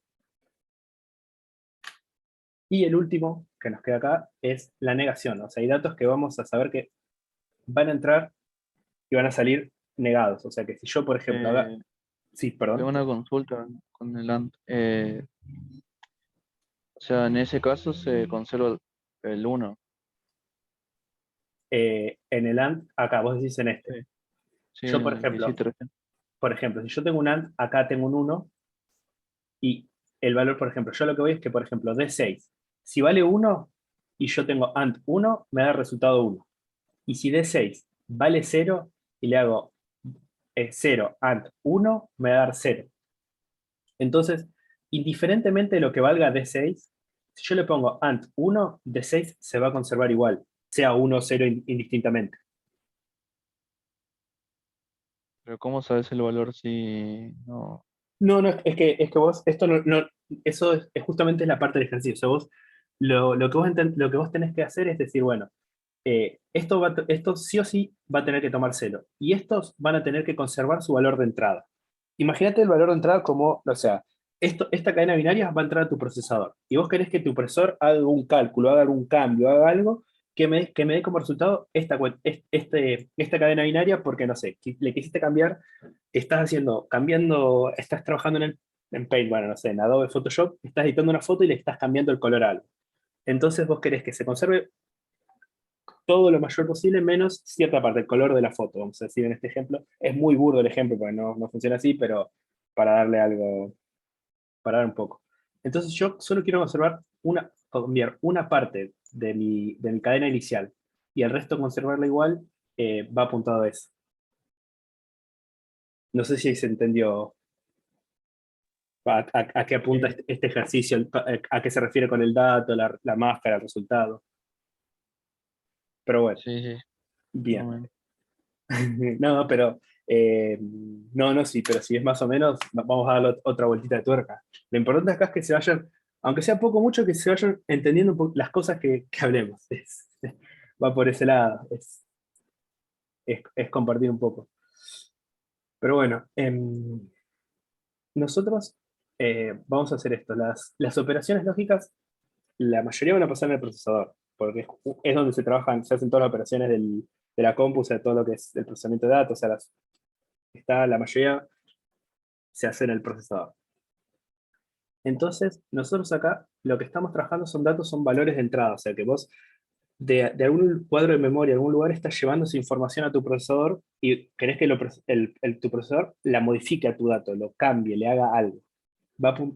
Y el último que nos queda acá es la negación. O sea, hay datos que vamos a saber que van a entrar y van a salir negados. O sea, que si yo, por ejemplo, haga... Sí, Tengo perdón. una consulta con el AND. O sea, en ese caso se conserva el 1. En el AND, acá, vos decís en este. Sí, sí, Yo, el que hiciste recién. por ejemplo, si yo tengo un AND, acá tengo un 1, y el valor, por ejemplo, yo lo que voy es que, por ejemplo, D6, si vale 1 y yo tengo AND 1, me da el resultado 1. Y si D6 vale 0 y le hago 0 AND 1, me va a dar 0. Entonces, indiferentemente de lo que valga D6, si yo le pongo AND 1, D6 se va a conservar igual, sea 1 o 0 indistintamente. Pero ¿cómo sabes el valor si no? No, no, es que vos, esto eso es justamente la parte del ejercicio. O sea, vos, lo que vos tenés que hacer es decir, bueno, esto sí o sí va a tener que tomar 0. Y estos van a tener que conservar su valor de entrada. Imagínate el valor de entrada como, o sea, esta cadena binaria va a entrar a tu procesador. Y vos querés que tu procesador haga algún cálculo, haga algún cambio, haga algo que me dé como resultado esta cadena binaria porque, no sé, le quisiste cambiar, estás trabajando en Paint, bueno, no sé, en Adobe Photoshop, estás editando una foto y le estás cambiando el color a algo. Entonces vos querés que se conserve todo lo mayor posible, menos cierta parte, el color de la foto, vamos a decir en este ejemplo. Es muy burdo el ejemplo, porque no funciona así, pero para darle algo, para dar un poco. Entonces yo solo quiero cambiar una parte de mi cadena inicial, y el resto conservarla igual, va apuntado a eso. No sé si se entendió a qué apunta este ejercicio, a qué se refiere con el dato, la máscara, el resultado. Pero bueno, Sí, sí, más o bien. menos. No, pero no, sí, pero si es más o menos, vamos a darle otra vueltita de tuerca. Lo importante acá es que se vayan, aunque sea poco o mucho, que se vayan entendiendo las cosas que hablemos. Va por ese lado, es compartir un poco. Pero bueno, nosotros vamos a hacer esto. Las operaciones lógicas, la mayoría van a pasar en el procesador, porque es donde se hacen todas las operaciones de la compu, o sea, todo lo que es el procesamiento de datos, o sea, la mayoría se hace en el procesador. Entonces, nosotros acá lo que estamos trabajando son datos, son valores de entrada, o sea que vos de algún cuadro de memoria, algún lugar, estás llevando esa información a tu procesador y querés que tu procesador la modifique a tu dato, lo cambie, le haga algo.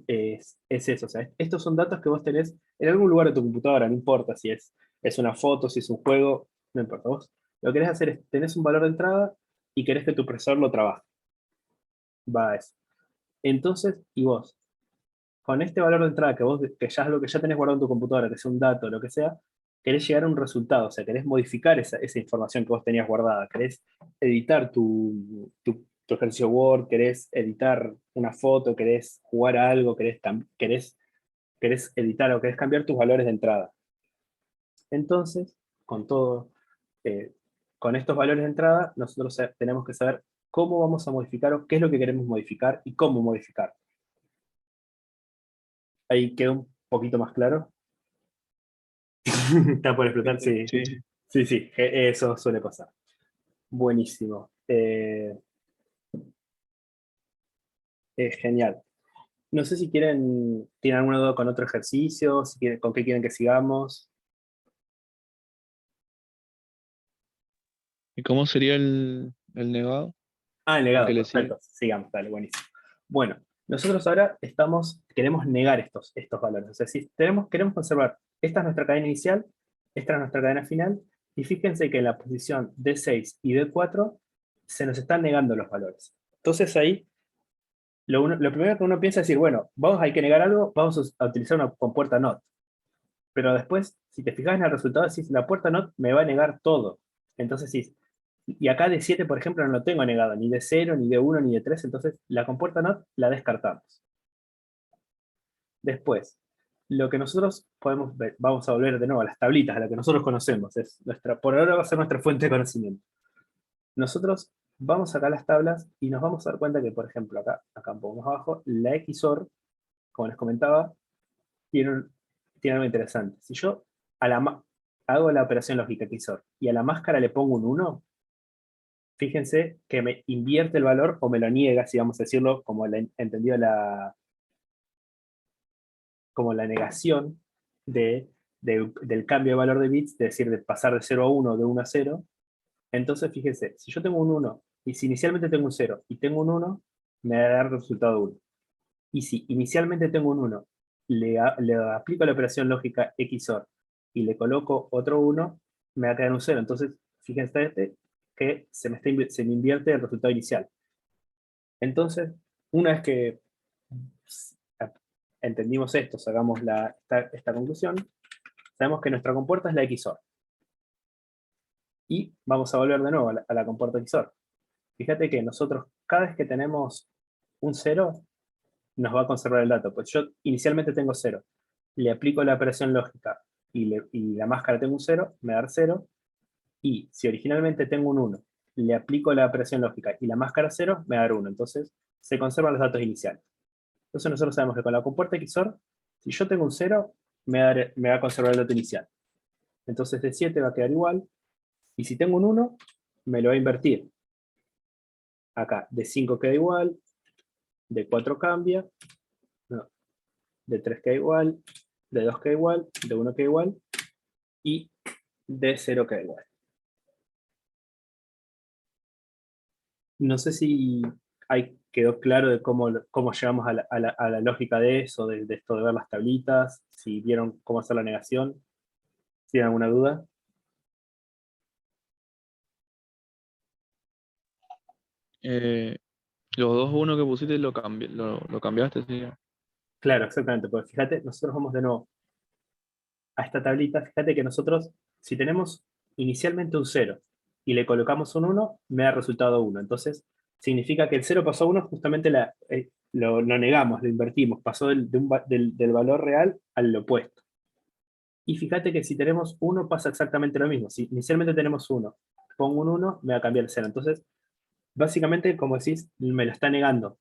Es eso, o sea, estos son datos que vos tenés en algún lugar de tu computadora, no importa si es una foto, si es un juego, no importa. Vos lo que querés hacer es, tenés un valor de entrada y querés que tu procesador lo trabaje. Va a eso. Entonces, y vos, con este valor de entrada que ya es lo que ya tenés guardado en tu computadora, que sea un dato, lo que sea, querés llegar a un resultado, o sea, querés modificar esa información que vos tenías guardada, querés editar tu ejercicio Word, querés editar una foto, querés jugar a algo, querés editar o querés cambiar tus valores de entrada. Entonces, con todo, eh, con estos valores de entrada, nosotros tenemos que saber cómo vamos a modificar o qué es lo que queremos modificar y cómo modificar. Ahí quedó un poquito más claro. Está por explotar, sí. Sí, Sí, sí, eso suele pasar. Buenísimo. Genial. No sé si tienen alguna duda con otro ejercicio, con qué quieren que sigamos. ¿y cómo sería el negado? Ah, el ¿El legado, que le sigue? perfecto. Sigamos, dale, buenísimo. Bueno, nosotros ahora queremos negar estos valores. O sea, si queremos conservar, esta es nuestra cadena inicial, esta es nuestra cadena final, y fíjense que en la posición D6 y D4 se nos están negando los valores. Entonces ahí, lo primero que uno piensa es decir, bueno, hay que negar algo, vamos a utilizar una compuerta NOT. Pero después, si te fijas en el resultado, decís, la puerta NOT me va a negar todo. Entonces, sí, Y acá de 7, por ejemplo, no lo tengo negado, ni de 0, ni de 1, ni de 3, entonces la compuerta not la descartamos. Después, lo que nosotros podemos ver, vamos a volver de nuevo a las tablitas, a la que nosotros conocemos, por ahora va a ser nuestra fuente de conocimiento. Nosotros vamos acá a las tablas y nos vamos a dar cuenta que, por ejemplo, acá un poco más abajo, la XOR, como les comentaba, tiene algo interesante. Si yo hago la operación lógica XOR y a la máscara le pongo un 1, fíjense que me invierte el valor o me lo niega, si vamos a decirlo como entendido como la negación del cambio de valor de bits, es decir, de pasar de 0 a 1, de 1 a 0. Entonces, fíjense, si yo tengo un 1, y si inicialmente tengo un 0 y tengo un 1, me va a dar el resultado 1. Y si inicialmente tengo un 1, le aplico la operación lógica XOR y le coloco otro 1, me va a quedar un 0. Entonces, fíjense que se me invierte el resultado inicial. Entonces, una vez que entendimos esto, sacamos esta conclusión, sabemos que nuestra compuerta es la XOR. Y vamos a volver de nuevo a la compuerta XOR. Fíjate que nosotros, cada vez que tenemos un 0, nos va a conservar el dato. Pues yo inicialmente tengo 0, le aplico la operación lógica y la máscara tengo un 0, me da 0, y si originalmente tengo un 1, le aplico la operación lógica y la máscara 0, me da 1. Entonces se conservan los datos iniciales. Entonces nosotros sabemos que con la compuerta XOR, si yo tengo un 0, me va a conservar el dato inicial. Entonces de 7 va a quedar igual, y si tengo un 1, me lo va a invertir. Acá, de 5 queda igual, de 4 cambia, no, de 3 queda igual, de 2 queda igual, de 1 queda igual, y de 0 queda igual. No sé si quedó claro de cómo llegamos a la lógica de eso, de esto de ver las tablitas, si vieron cómo hacer la negación, si tienen alguna duda. Eh, los dos uno que pusiste lo cambiaste, sí. Claro, exactamente, porque fíjate, nosotros vamos de nuevo a esta tablita, fíjate que nosotros, si tenemos inicialmente un 0 y le colocamos un 1, me da resultado 1. Entonces, significa que el 0 pasó a 1, justamente lo negamos, lo invertimos, pasó del valor real al opuesto. Y fíjate que si tenemos 1 pasa exactamente lo mismo. Si inicialmente tenemos 1, pongo un 1, me va a cambiar el 0. Entonces, básicamente, como decís, me lo está negando.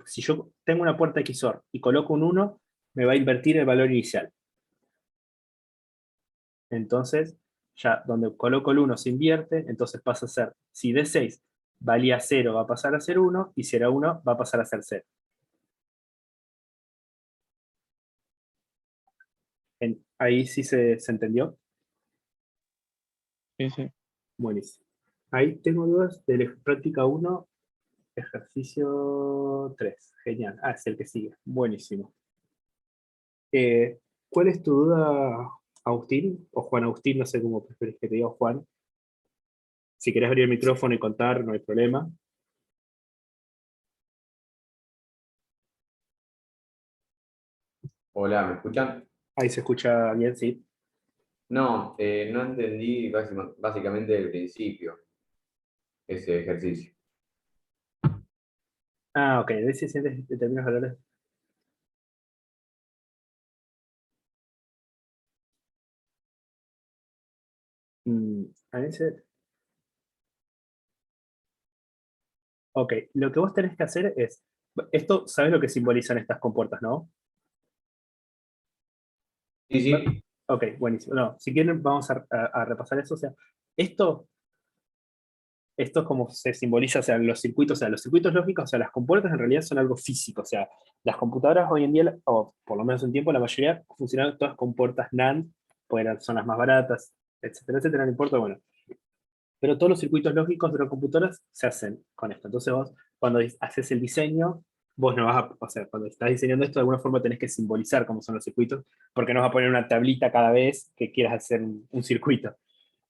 Si yo tengo una puerta XOR y coloco un 1, me va a invertir el valor inicial. Entonces, ya donde coloco el 1 se invierte, entonces pasa a ser, si de 6 valía 0, va a pasar a ser 1, y si era 1, va a pasar a ser 0. Ahí sí se entendió. Sí, sí. Buenísimo. Ahí tengo dudas de la práctica 1, ejercicio 3. Genial. Ah, es el que sigue. Buenísimo. ¿Cuál es tu duda, Agustín? O Juan Agustín, no sé cómo preferís que te diga, Juan. Si querés abrir el micrófono y contar, no hay problema. Hola, ¿me escuchan? Ahí se escucha bien, sí. No, no entendí básicamente el principio, ese ejercicio. Ah, ok. De si sientes determinados valores. A veces. Ok, lo que vos tenés que hacer es. Esto, ¿sabes lo que simbolizan estas compuertas, no? Sí, sí, Ok, buenísimo. No, si quieren, vamos a repasar eso. O sea, esto esto es como se simboliza, o sea, los circuitos lógicos, o sea, las compuertas en realidad son algo físico, o sea, las computadoras hoy en día, o por lo menos un tiempo, la mayoría funcionaban todas con puertas NAND, pues son las más baratas, etcétera, etcétera, no importa, bueno. Pero todos los circuitos lógicos de las computadoras se hacen con esto. Entonces vos, cuando haces el diseño, vos no vas o sea, cuando estás diseñando esto, de alguna forma tenés que simbolizar cómo son los circuitos, porque no vas a poner una tablita cada vez que quieras hacer un circuito.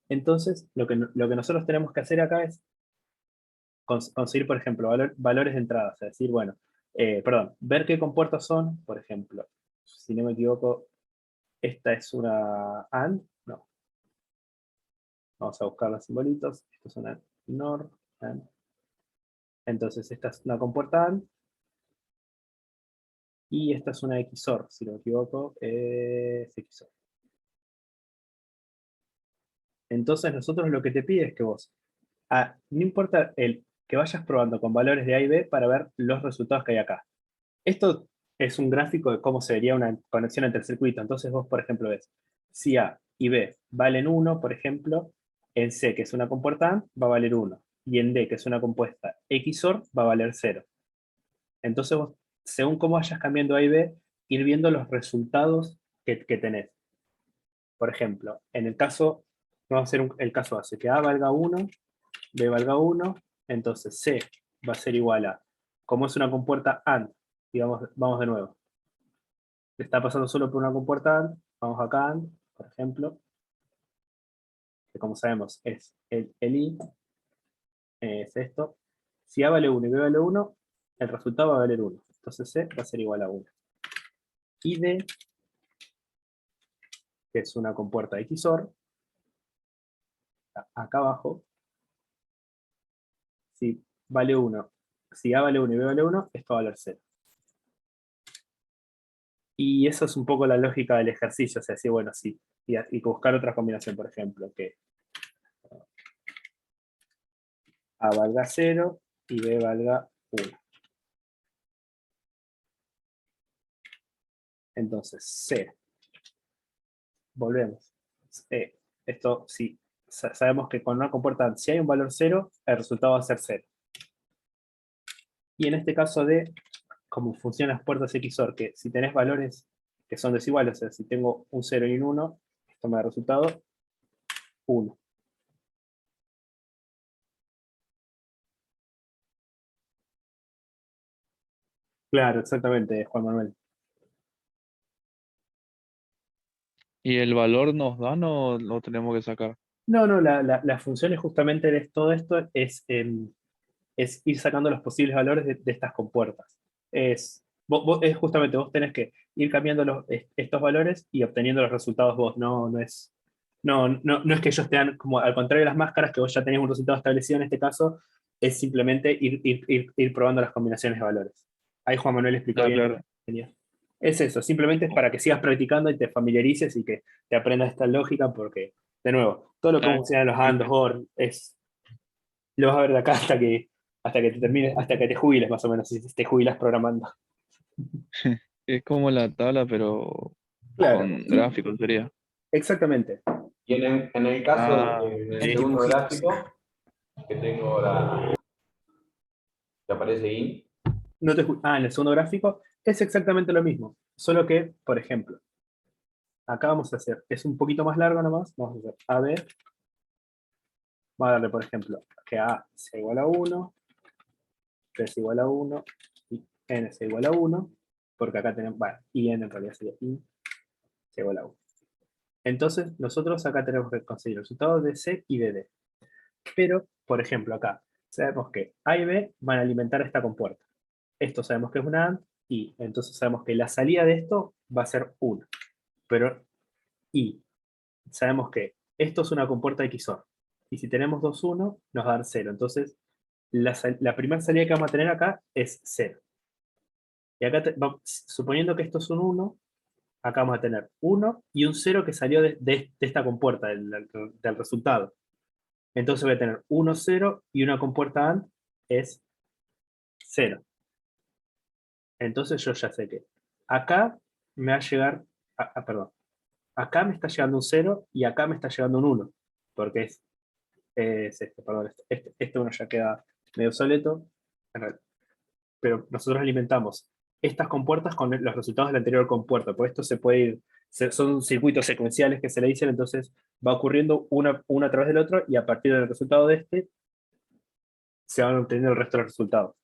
Entonces, lo que nosotros tenemos que hacer acá es conseguir, por ejemplo, valores de entrada, o sea, decir, bueno, perdón, ver qué compuertas son, por ejemplo, si no me equivoco, esta es una AND, no, vamos a buscar los simbolitos, esto es una AND. NOR AND. Entonces esta es una compuerta AND, y esta es una XOR, si no me equivoco, es XOR. Entonces nosotros lo que te pide es que vos, no importa que vayas probando con valores de A y B para ver los resultados que hay acá. Esto es un gráfico de cómo sería una conexión entre el circuito. Entonces vos, por ejemplo, ves, si A y B valen 1, por ejemplo, en C, que es una compuerta AND, va a valer 1. Y en D, que es una compuesta XOR, va a valer 0. Entonces vos, según cómo vayas cambiando A y B, ir viendo los resultados que tenés. Por ejemplo, en el caso, vamos a hacer el caso base, que A valga 1, B valga 1, entonces C va a ser igual a, como es una compuerta AND, digamos, vamos de nuevo. Está pasando solo por una compuerta AND, vamos acá AND, por ejemplo, que como sabemos es el I, es esto. Si A vale 1 y B vale 1, el resultado va a valer 1. Entonces C va a ser igual a 1. Y D, que es una compuerta XOR, acá abajo, si vale 1, si A vale 1 y B vale 1, esto va a valer 0. Y eso es un poco la lógica del ejercicio, o sea, sí, bueno, sí, y buscar otra combinación, por ejemplo, que A valga 0 y B valga 1. Entonces, C. Volvemos. Esto sí, sabemos que con una compuerta, si hay un valor 0, el resultado va a ser 0. Y en este caso de cómo funcionan las puertas XOR, que si tenés valores que son desiguales, o sea, si tengo un 0 y un 1, esto me da resultado 1. Claro, exactamente, Juan Manuel. ¿Y el valor nos dan o lo tenemos que sacar? No, la función es justamente de todo esto, es ir sacando los posibles valores de estas compuertas. Es justamente vos tenés que ir cambiando estos valores y obteniendo los resultados vos, no es que ellos te dan, como al contrario de las máscaras, que vos ya tenés un resultado establecido en este caso, es simplemente ir probando las combinaciones de valores. Ahí Juan Manuel explicó Ah, bien. claro. Genial. Es eso, simplemente es para que sigas practicando y te familiarices y que te aprendas esta lógica, porque, de nuevo, todo lo que Ah, funciona en los AND, los sí, OR, lo vas a ver de acá hasta que te termines, hasta que te jubiles más o menos, si te jubilas programando. sí. Es como la tabla, pero Claro, con gráficos sería. exactamente. Y en el caso, Ah, en el Hay segundo dibujitos. gráfico, que tengo que aparece IN, En el segundo gráfico es exactamente lo mismo, solo que, por ejemplo, acá vamos a hacer, es un poquito más largo nomás, vamos a hacer AB, vamos a darle, por ejemplo, que A sea igual a 1, B es igual a 1, y N es igual a 1, porque acá tenemos, bueno, y N en realidad sería I, sea igual a 1. Entonces, nosotros acá tenemos que conseguir el resultado de C y de D. Pero, por ejemplo, acá sabemos que A y B van a alimentar esta compuerta. Esto sabemos que es una AND, y entonces sabemos que la salida de esto va a ser 1. Pero, y sabemos que esto es una compuerta XOR. Y si tenemos 2, 1, nos va a dar 0. Entonces, la primera salida que vamos a tener acá es 0. Y acá, suponiendo que esto es un 1, acá vamos a tener 1 y un 0 que salió de esta compuerta, del resultado. Entonces voy a tener 1, 0 y una compuerta AND es 0. Entonces yo ya sé que acá me va a llegar, perdón, acá me está llegando un 0 y acá me está llegando un 1, porque es este, perdón, este uno ya queda medio obsoleto, pero nosotros alimentamos estas compuertas con los resultados de la anterior compuerta, por esto se puede ir, son circuitos secuenciales que se le dicen, entonces va ocurriendo una a través del otro y a partir del resultado de este se van obteniendo el resto de los resultados.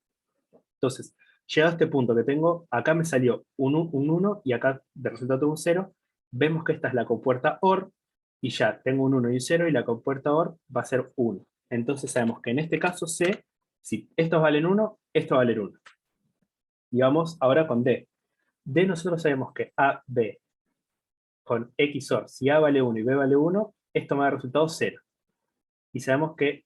Entonces, llegado a este punto que tengo, acá me salió un 1 y acá de resultado tengo un 0, vemos que esta es la compuerta OR, y ya tengo un 1 y un 0, y la compuerta OR va a ser 1. Entonces sabemos que en este caso C, si estos valen 1, estos valen 1. Y vamos ahora con D. D nosotros sabemos que A, B, con XOR, si A vale 1 y B vale 1, esto me da resultado 0. Y sabemos que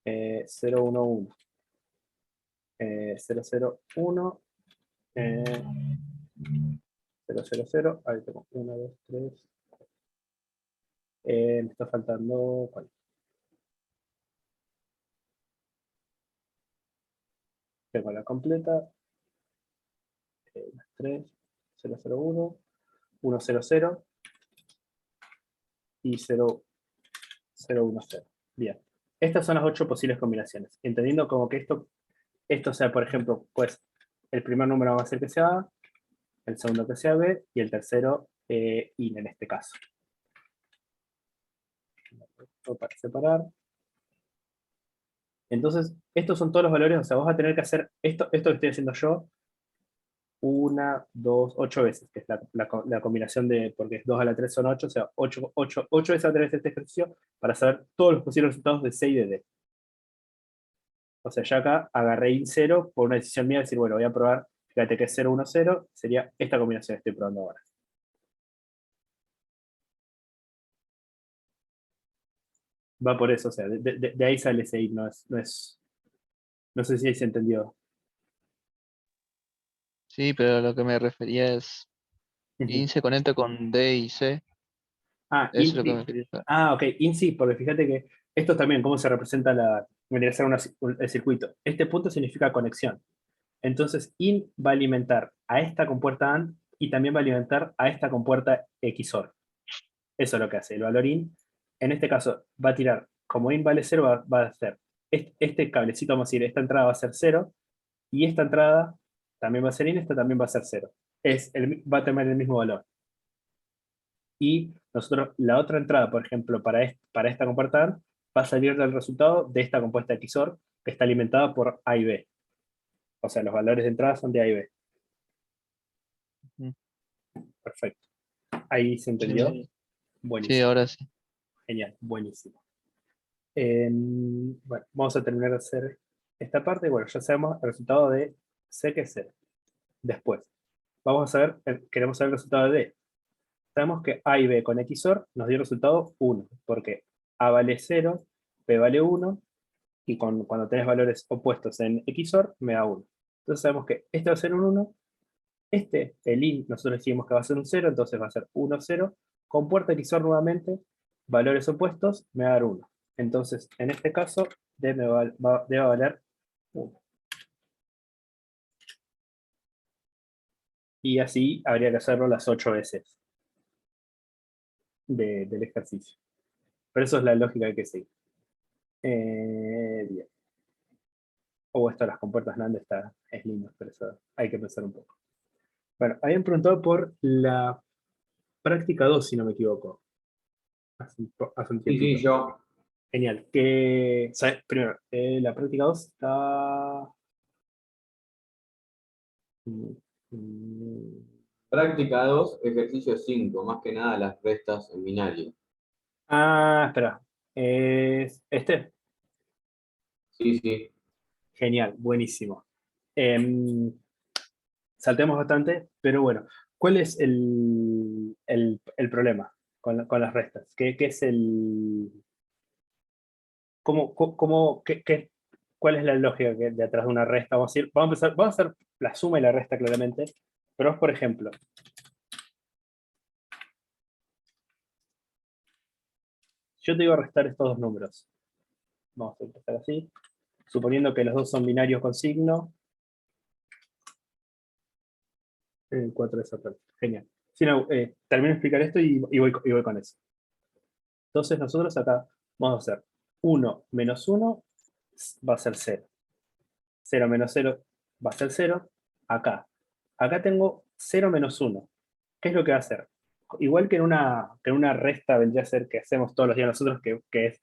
0, 1, 1. 0, 0, 1. 0, 0, 0. Ahí tengo 1, 2, 3. Me está faltando. ¿Cuál? Tengo la completa. 3, 0, 0, 1. 1, 0, 0. Y 0, 0, 1, 0. Bien. Estas son las 8 posibles combinaciones. Entendiendo como que esto sea, por ejemplo, pues el primer número va a ser que sea A, el segundo que sea B, y el tercero IN en este caso. Para separar. Entonces, estos son todos los valores, o sea, vos vas a tener que hacer esto que estoy haciendo yo, 1, 2, 8 veces, que es la combinación de, porque 2 a la 3 son 8, o sea, 8 veces a través de este ejercicio para saber todos los posibles resultados de C y de D. O sea, ya acá agarré IN 0 por una decisión mía, de decir, bueno, voy a probar, fíjate que es 0, 1, 0, sería esta combinación que estoy probando ahora. Va por eso, o sea, de ahí sale ese IN, no sé si se entendió. Sí, pero a lo que me refería es, IN se conecta con D y C, Ah, eso es lo que me quería saber. ok, IN sí, porque fíjate que esto también, cómo se representa vendría a ser el circuito. Este punto significa conexión. Entonces, IN va a alimentar a esta compuerta AND y también va a alimentar a esta compuerta XOR. Eso es lo que hace. El valor IN, en este caso, va a tirar, como IN vale 0, va a hacer este cablecito, vamos a decir, esta entrada va a ser 0, y esta entrada también va a ser IN, esta también va a ser 0. Va a tener el mismo valor. Y nosotros, la otra entrada, por ejemplo, para esta compuerta AND, va a salir del resultado de esta compuesta XOR, que está alimentada por A y B. O sea, los valores de entrada son de A y B. Ujú. Perfecto. ¿Ahí se Sí, entendió? sí, Buenísimo. ahora sí. Genial, buenísimo. Bueno, vamos a terminar de hacer esta parte. Bueno, ya sabemos el resultado de C, que es 0. Después, vamos a saber, queremos saber el resultado de D. Sabemos que A y B con XOR nos dio el resultado 1, porque A vale 0, B vale 1, y cuando tenés valores opuestos en XOR, me da 1. Entonces sabemos que este va a ser un 1, el IN, nosotros decimos que va a ser un 0, entonces va a ser 1, 0, con puerta XOR nuevamente, valores opuestos, me va a dar 1. Entonces, en este caso, D debe valer 1. Y así habría que hacerlo las 8 veces del ejercicio. Pero eso es la lógica que hay que seguir. Bien. Esto de las compuertas NAND es lindo, pero eso hay que pensar un poco. Bueno, habían preguntado por la práctica 2, si no me equivoco. Hace un Sí, tiempito. sí, yo. Genial. Primero, la práctica 2 está. mm, mm, Práctica 2, ejercicio 5, más que nada las restas en binario. Espera. Es este. Sí, sí. Genial, buenísimo. Em, Saltemos bastante, pero bueno. ¿Cuál es el problema con las restas? ¿Qué es el. ¿Cuál es la lógica de atrás de una resta? Vamos a hacer la suma y la resta claramente, pero por ejemplo, yo te digo a restar estos dos números. Vamos a empezar así, suponiendo que los dos son binarios con signo. 4 de Saturno. Genial. Si no, termino de explicar esto y voy con eso. Entonces nosotros acá vamos a hacer 1 menos 1 va a ser 0. 0 menos 0 va a ser 0. Acá tengo 0 menos 1. ¿Qué es lo que va a hacer? Igual que en una resta vendría a ser que hacemos todos los días nosotros, que es,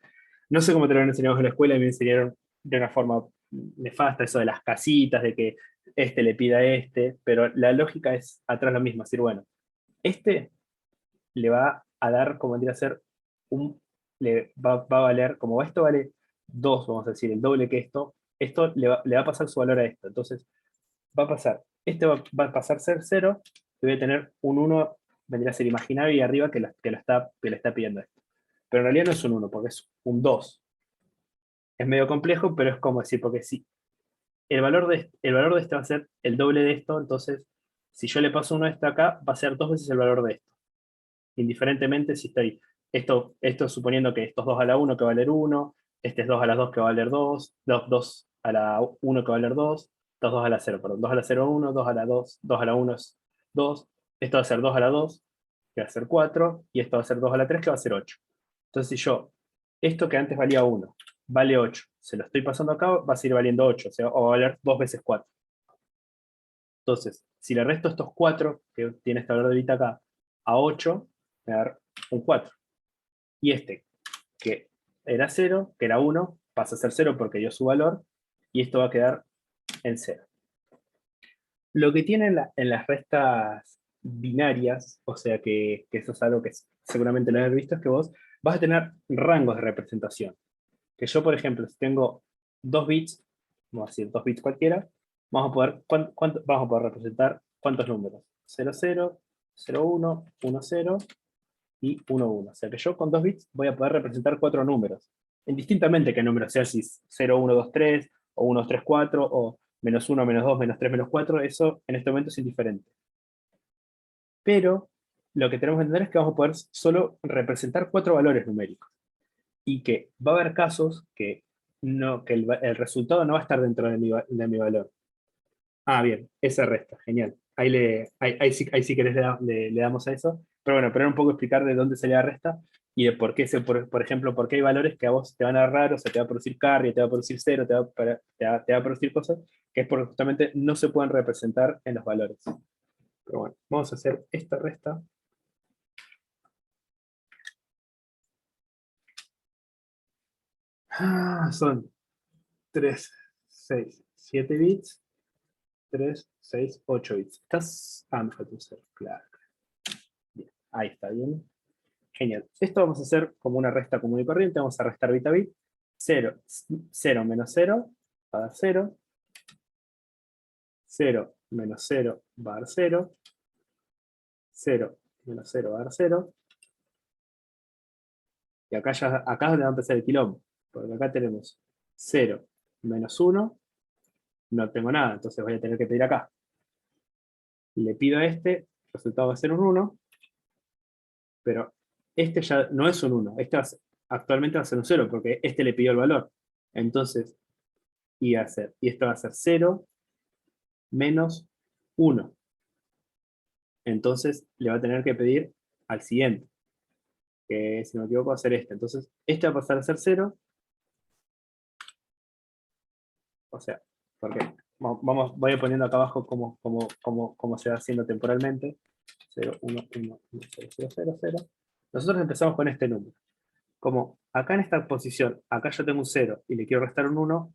no sé cómo te lo enseñamos en la escuela, y me enseñaron de una forma nefasta eso de las casitas, de que este le pida a este, pero la lógica es atrás lo mismo, es decir, bueno, este le va a dar, como vendría a ser, le va a valer, como esto vale 2, vamos a decir, el doble que esto le va a pasar su valor a esto, entonces va a pasar, va a pasar a ser 0, y voy a tener un 1, vendría a ser imaginario, y arriba que le está pidiendo esto. Pero en realidad no es un 1, porque es un 2. es medio complejo, pero es como decir, porque si el valor de este va a ser el doble de esto, entonces si yo le paso 1 a esto acá, va a ser 2 veces el valor de esto. Indiferentemente si estoy, esto suponiendo que esto es 2 a la 1 que va a valer 1, este es 2 a la 2 que va a valer 2, 2 a la 1 que va a valer 2, 2 a la 0, perdón, 2 a la 0 1, 2 a la 2, 2 a la 1 es 2, esto va a ser 2 a la 2, que va a ser 4, y esto va a ser 2 a la 3, que va a ser 8. Entonces si yo, esto que antes valía 1, vale 8, se lo estoy pasando acá, va a seguir valiendo 8, o sea, o va a valer 2 veces 4. Entonces, si le resto estos 4, que tiene este valor de bit acá, a 8, me va a dar un 4. Y este, que era 0, que era 1, pasa a ser 0 porque dio su valor, y esto va a quedar en 0. Lo que tiene en las restas binarias, o sea que eso es algo que seguramente no habéis visto, es que vos vas a tener rangos de representación. Que yo, por ejemplo, si tengo 2 bits, vamos a decir 2 bits cualquiera, vamos a poder, vamos a poder representar cuántos números. 0, 0, 0, 1, 1, 0 y 1, 1. O sea que yo con 2 bits voy a poder representar 4 números. Indistintamente qué número sea, si 0, 1, 2, 3, o 1, 2, 3, 4, o menos 1, menos 2, menos 3, menos 4, eso en este momento es indiferente. Pero lo que tenemos que entender es que vamos a poder solo representar 4 valores numéricos. Y que va a haber casos que, el resultado no va a estar dentro de mi valor. Ah, bien, esa resta, genial. Ahí sí que le damos a eso. Pero bueno, pero era un poco explicar de dónde salía la resta y de por qué, por ejemplo, por qué hay valores que a vos te van a dar raro, o sea, te va a producir carry, te va a producir 0, te va a producir cosas, que es porque justamente no se pueden representar en los valores. Pero bueno, vamos a hacer esta resta. Son 3, 6, 7 bits. 3, 6, 8 bits. Me falta un 0, claro. Bien, ahí está, bien. Genial. Esto vamos a hacer como una resta común y corriente. Vamos a restar bit a bit. 0, 0 menos 0 va a dar 0. 0 menos 0 va a dar 0. 0 menos 0 va a dar 0. Y acá es donde va a empezar el quilombo. Porque acá tenemos 0 menos 1. No tengo nada, entonces voy a tener que pedir acá. Le pido a este, el resultado va a ser un 1. Pero este ya no es un 1, actualmente va a ser un 0, porque este le pidió el valor. Entonces, y esto va a ser 0 menos 1. Entonces, le va a tener que pedir al siguiente, que si no me equivoco va a ser este. Entonces, este va a pasar a ser 0. O sea, porque voy poniendo acá abajo cómo se va haciendo temporalmente. 0, 1, 1, 1, 0, 0, 0, 0. Nosotros empezamos con este número. Como acá en esta posición, acá yo tengo un 0 y le quiero restar un 1,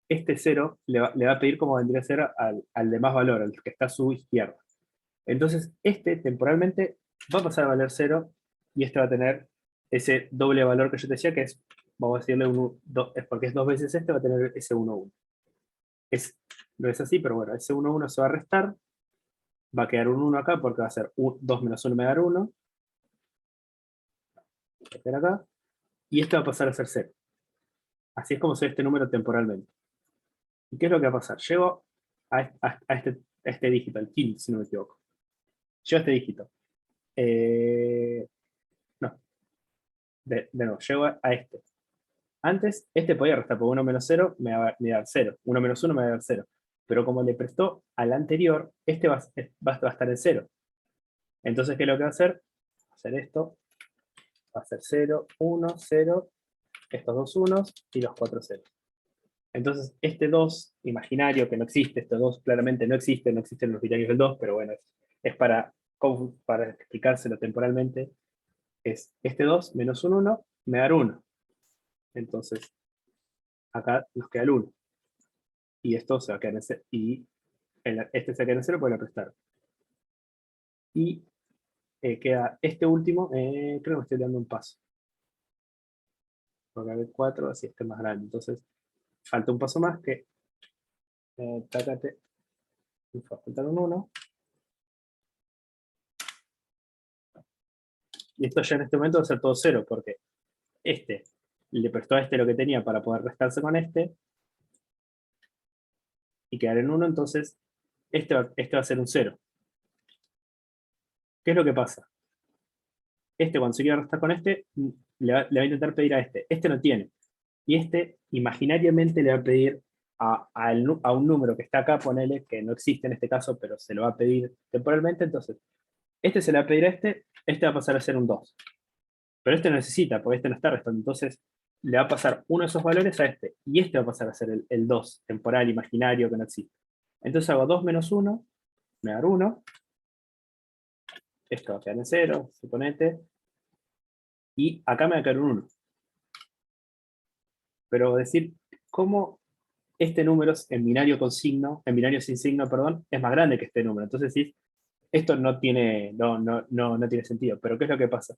este 0 le va a pedir como vendría a ser al de más valor, al que está a su izquierda. Entonces, este temporalmente va a pasar a valer 0 y este va a tener ese doble valor que yo te decía, que es, vamos a decirle, porque es 2 veces este, va a tener ese 1, 1. No es así, pero bueno, ese 1, 1 se va a restar, va a quedar un 1 acá porque va a ser 2 menos 1 me va a dar 1. Voy a quedar acá. Y este va a pasar a ser 0. Así es como se ve este número temporalmente. ¿Y qué es lo que va a pasar? Llego a este dígito, al quinto, si no me equivoco. Llego a este dígito. No. De nuevo, llego a este. Antes, este podía restar, porque 1 menos 0 me va a dar 0. 1 menos 1 me va a dar 0. Pero como le prestó al anterior, este va a estar en 0. Entonces, ¿qué es lo que va a hacer? Va a hacer esto. Va a ser 0, 1, 0, estos dos unos y los 4 ceros. Entonces, este 2 imaginario que no existe, este 2 claramente no existe, no existen los binarios del 2, pero bueno, es para explicárselo temporalmente, es este 2 menos un 1 me da 1. Entonces, acá nos queda el 1. Y esto se va a quedar en 0. Y este se queda en 0 porque lo prestar. Y queda este último, creo que me estoy dando un paso. Porque hay 4, así este es más grande. Entonces, falta un paso más que tácate, me va a faltar un 1. Y esto ya en este momento va a ser todo 0, porque este le prestó a este lo que tenía para poder restarse con este, y quedar en 1, entonces este va a ser un 0. ¿Qué es lo que pasa? Este, cuando se quiera restar con este, le va a intentar pedir a este. Este no tiene. Y este, imaginariamente, le va a pedir a un número que está acá, ponele, que no existe en este caso, pero se lo va a pedir temporalmente. Entonces, este se le va a pedir a este va a pasar a ser un 2. Pero este no necesita, porque este no está restando. Entonces, le va a pasar uno de esos valores a este. Y este va a pasar a ser el 2, temporal, imaginario, que no existe. Entonces hago 2 menos 1, me va a dar 1. Esto va a quedar en 0, suponete. Y acá me va a caer un 1. Pero decir cómo este número en binario con signo, en binario sin signo, perdón, es más grande que este número. Entonces sí, esto no tiene sentido. Pero ¿qué es lo que pasa?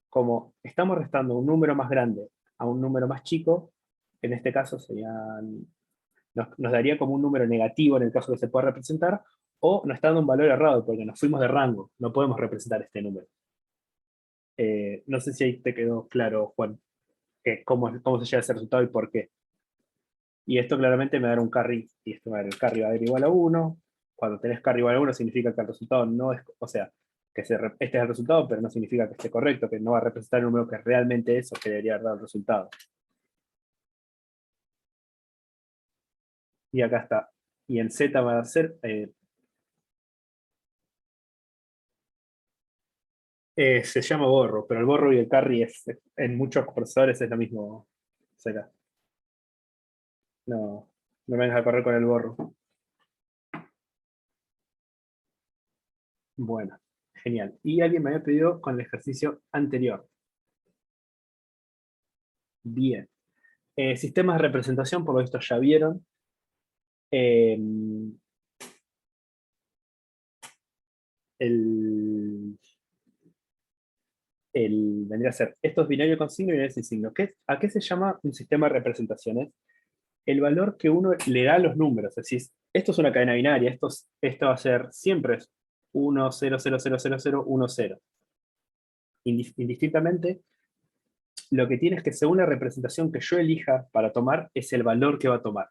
Como estamos restando un número más grande a un número más chico, en este caso nos daría como un número negativo en el caso que se pueda representar, o nos está dando un valor errado, porque nos fuimos de rango, no podemos representar este número. No sé si ahí te quedó claro, Juan, cómo se llega a ese resultado y por qué. Y esto claramente me va a dar un carry, y esto me va a dar el carry va a dar igual a 1. Cuando tenés carry igual a 1 significa que el resultado no es, o sea, que este es el resultado, pero no significa que esté correcto, que no va a representar el número que realmente es o que debería haber dado el resultado. Y acá está. Y en Z va a ser, se llama borro, pero el borro y el carry en muchos procesadores es lo mismo. Z. No me vengas a correr con el borro. Bueno, genial. Y alguien me había pedido con el ejercicio anterior. Bien. Sistemas de representación, por lo visto ya vieron. Eh, vendría a ser, esto es binario con signo y binario sin signo. ¿A qué se llama un sistema de representaciones? El valor que uno le da a los números. Es decir, esto es una cadena binaria, esto va a ser siempre 1, 0, 0, 0, 0, 0, 1, 0. Indistintamente, lo que tiene es que según la representación que yo elija para tomar, es el valor que va a tomar.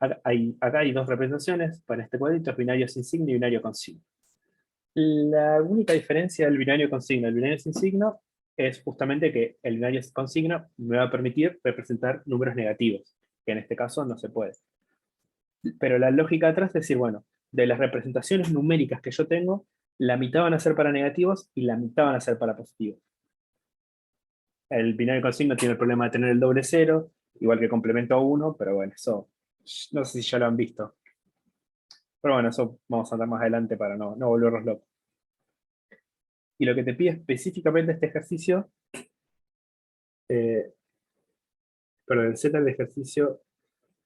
Acá hay dos representaciones, para este cuadrito es binario sin signo y binario con signo. La única diferencia del binario con signo y el binario sin signo es justamente que el binario con signo me va a permitir representar números negativos, que en este caso no se puede. Pero la lógica atrás es decir, bueno, de las representaciones numéricas que yo tengo, la mitad van a ser para negativos y la mitad van a ser para positivos. El binario con signo tiene el problema de tener el doble cero, igual que complemento a 1, pero bueno, eso no sé si ya lo han visto. Pero bueno, eso vamos a andar más adelante para no volvernos locos. Y lo que te pide específicamente este ejercicio, perdón, el z del ejercicio,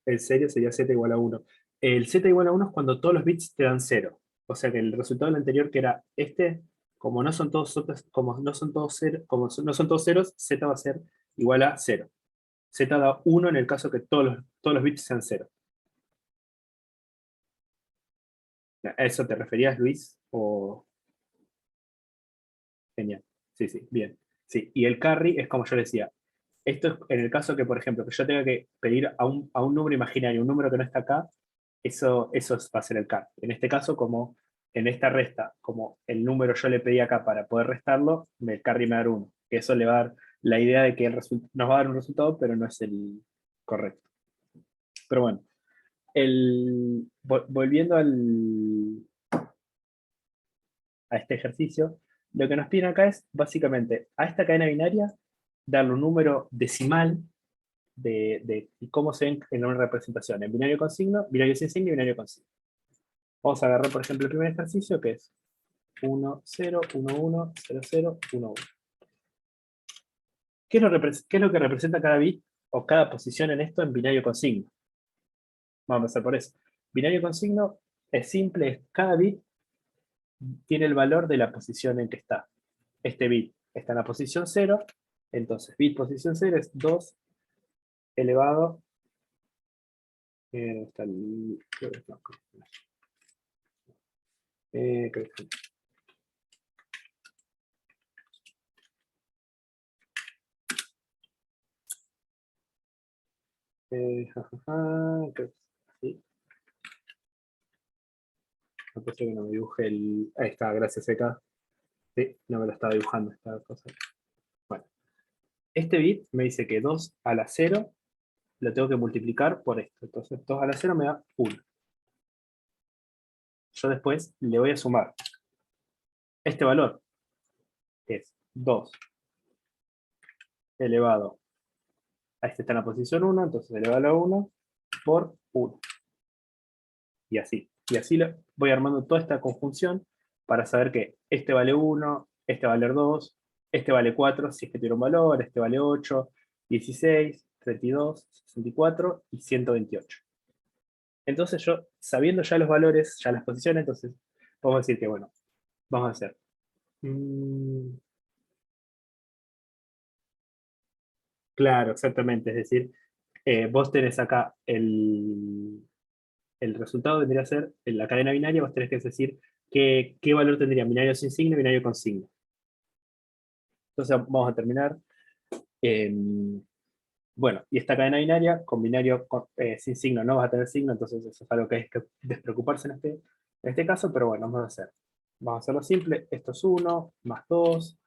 el serio sería z igual a 1. El z igual a 1 es cuando todos los bits te dan 0. O sea que el resultado del anterior, que era este, como no son todos ceros, z va a ser igual a 0. Z da 1 en el caso que todos los bits sean 0. ¿A eso te referías, Luis? O... Genial. Sí, bien. Sí, y el carry es como yo decía. Esto es en el caso que, por ejemplo, que yo tenga que pedir a un número imaginario, un número que no está acá, eso va a ser el carry. En este caso, como en esta resta, como el número yo le pedí acá para poder restarlo, el carry me va a dar 1. Que eso le va a dar la idea de que nos va a dar un resultado, pero no es el correcto. Pero bueno, volviendo a este ejercicio, lo que nos piden acá es, básicamente, a esta cadena binaria, darle un número decimal de cómo se ven en una representación, en binario con signo, binario sin signo y binario con signo. Vamos a agarrar, por ejemplo, el primer ejercicio, que es 1, 0, 1, 1, 0, 0, 1, 1. ¿Qué es lo que representa cada bit o cada posición en esto en binario con signo? Vamos a empezar por eso. Binario con signo es simple, cada bit tiene el valor de la posición en que está. Este bit está en la posición 0, entonces bit posición 0 es 2 elevado, está el, Creo que sí. No puede ser que no me dibuje el... Ahí está, gracias acá. Sí, no me lo estaba dibujando esta cosa. Bueno, este bit me dice que 2 a la 0 lo tengo que multiplicar por esto. Entonces 2 a la 0 me da 1. Yo después le voy a sumar este valor, que es 2 elevado a este está en la posición 1, entonces elevado a 1 por 1. Y así. Y así voy armando toda esta conjunción para saber que este vale 1, este vale 2, este vale 4, si es que tiene un valor, este vale 8, 16, 32, 64 y 128. Entonces yo, sabiendo ya los valores, ya las posiciones, entonces vamos a decir que, bueno, vamos a hacer. Claro, exactamente. Es decir, vos tenés acá el resultado vendría a ser, en la cadena binaria vos tenés que decir qué valor tendría binario sin signo y binario con signo. Entonces vamos a terminar. Bueno, y esta cadena binaria, con binario sin signo no vas a tener signo, entonces eso es algo que hay que despreocuparse en este caso, pero bueno, vamos a hacerlo simple. Esto es 1, más 2,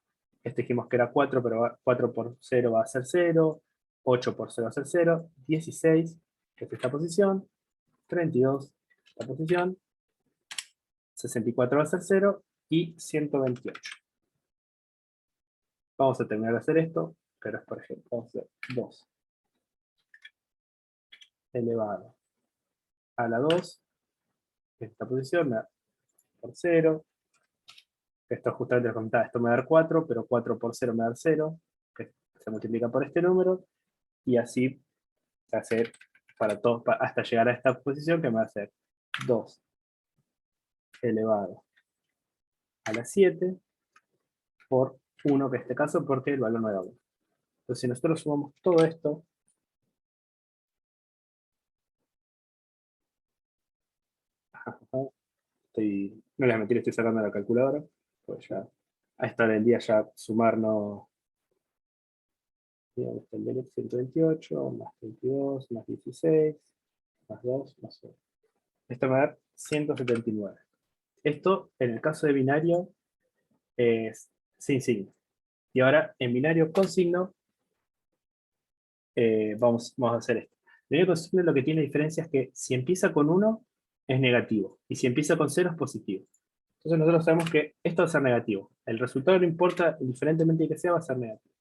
este dijimos que era 4, pero 4 por 0 va a ser 0, 8 por 0 va a ser 0, 16, que es esta posición, 32, esta posición, 64 va a ser 0, y 128. Vamos a terminar de hacer esto, pero es por ejemplo, vamos a hacer 2 elevado a la 2, esta posición me da por 0, esto justamente lo comentaba, esto me va a dar 4, pero 4 por 0 me da 0, que se multiplica por este número, y así se hace para todos, hasta llegar a esta posición que me va a hacer 2 elevado a la 7 por 1, que en este caso, porque el valor no era 1. Entonces si nosotros sumamos todo esto, no les voy a mentir, estoy sacando la calculadora, pues ya a esta del día ya sumar no... Digamos, tendré 128, más 22, más 16, más 2, más 1. Esto me va a dar 179. Esto, en el caso de binario, es sin signo. Y ahora, en binario con signo, vamos a hacer esto. Binario con signo lo que tiene diferencia es que si empieza con 1, es negativo. Y si empieza con 0, es positivo. Entonces nosotros sabemos que esto va a ser negativo. El resultado no importa, indiferentemente de que sea, va a ser negativo.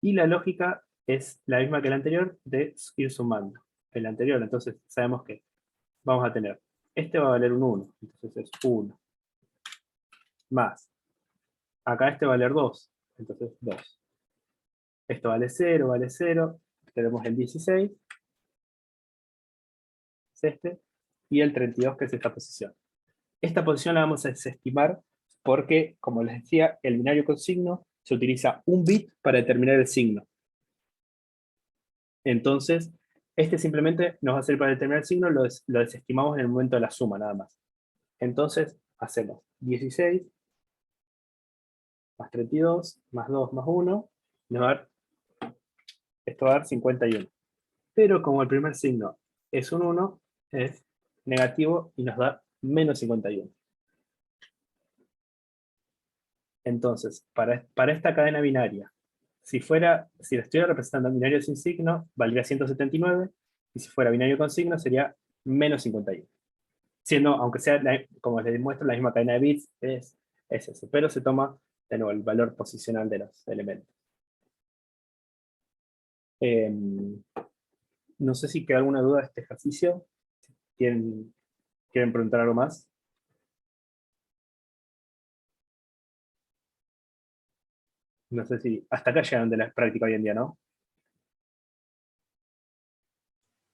Y la lógica es la misma que la anterior, de ir sumando. El anterior, entonces sabemos que vamos a tener, este va a valer un 1, entonces es 1, más, acá este va a valer 2, entonces 2. Esto vale 0, tenemos el 16, es este, y el 32, que es esta posición. Esta posición la vamos a desestimar porque, como les decía, el binario con signo se utiliza un bit para determinar el signo. Entonces, este simplemente nos va a servir para determinar el signo, lo desestimamos en el momento de la suma, nada más. Entonces, hacemos 16 más 32, más 2, más 1, nos va a dar, esto va a dar 51. Pero como el primer signo es un 1, es negativo y nos da menos 51. Entonces, para esta cadena binaria, si la estuviera representando en binario sin signo, valdría 179, y si fuera binario con signo, sería menos 51. Siendo, aunque sea, como les demuestro, la misma cadena de bits, es eso, pero se toma, de nuevo, el valor posicional de los elementos. No sé si queda alguna duda de este ejercicio. ¿Quieren preguntar algo más? No sé si hasta acá llegan de la práctica hoy en día, ¿no?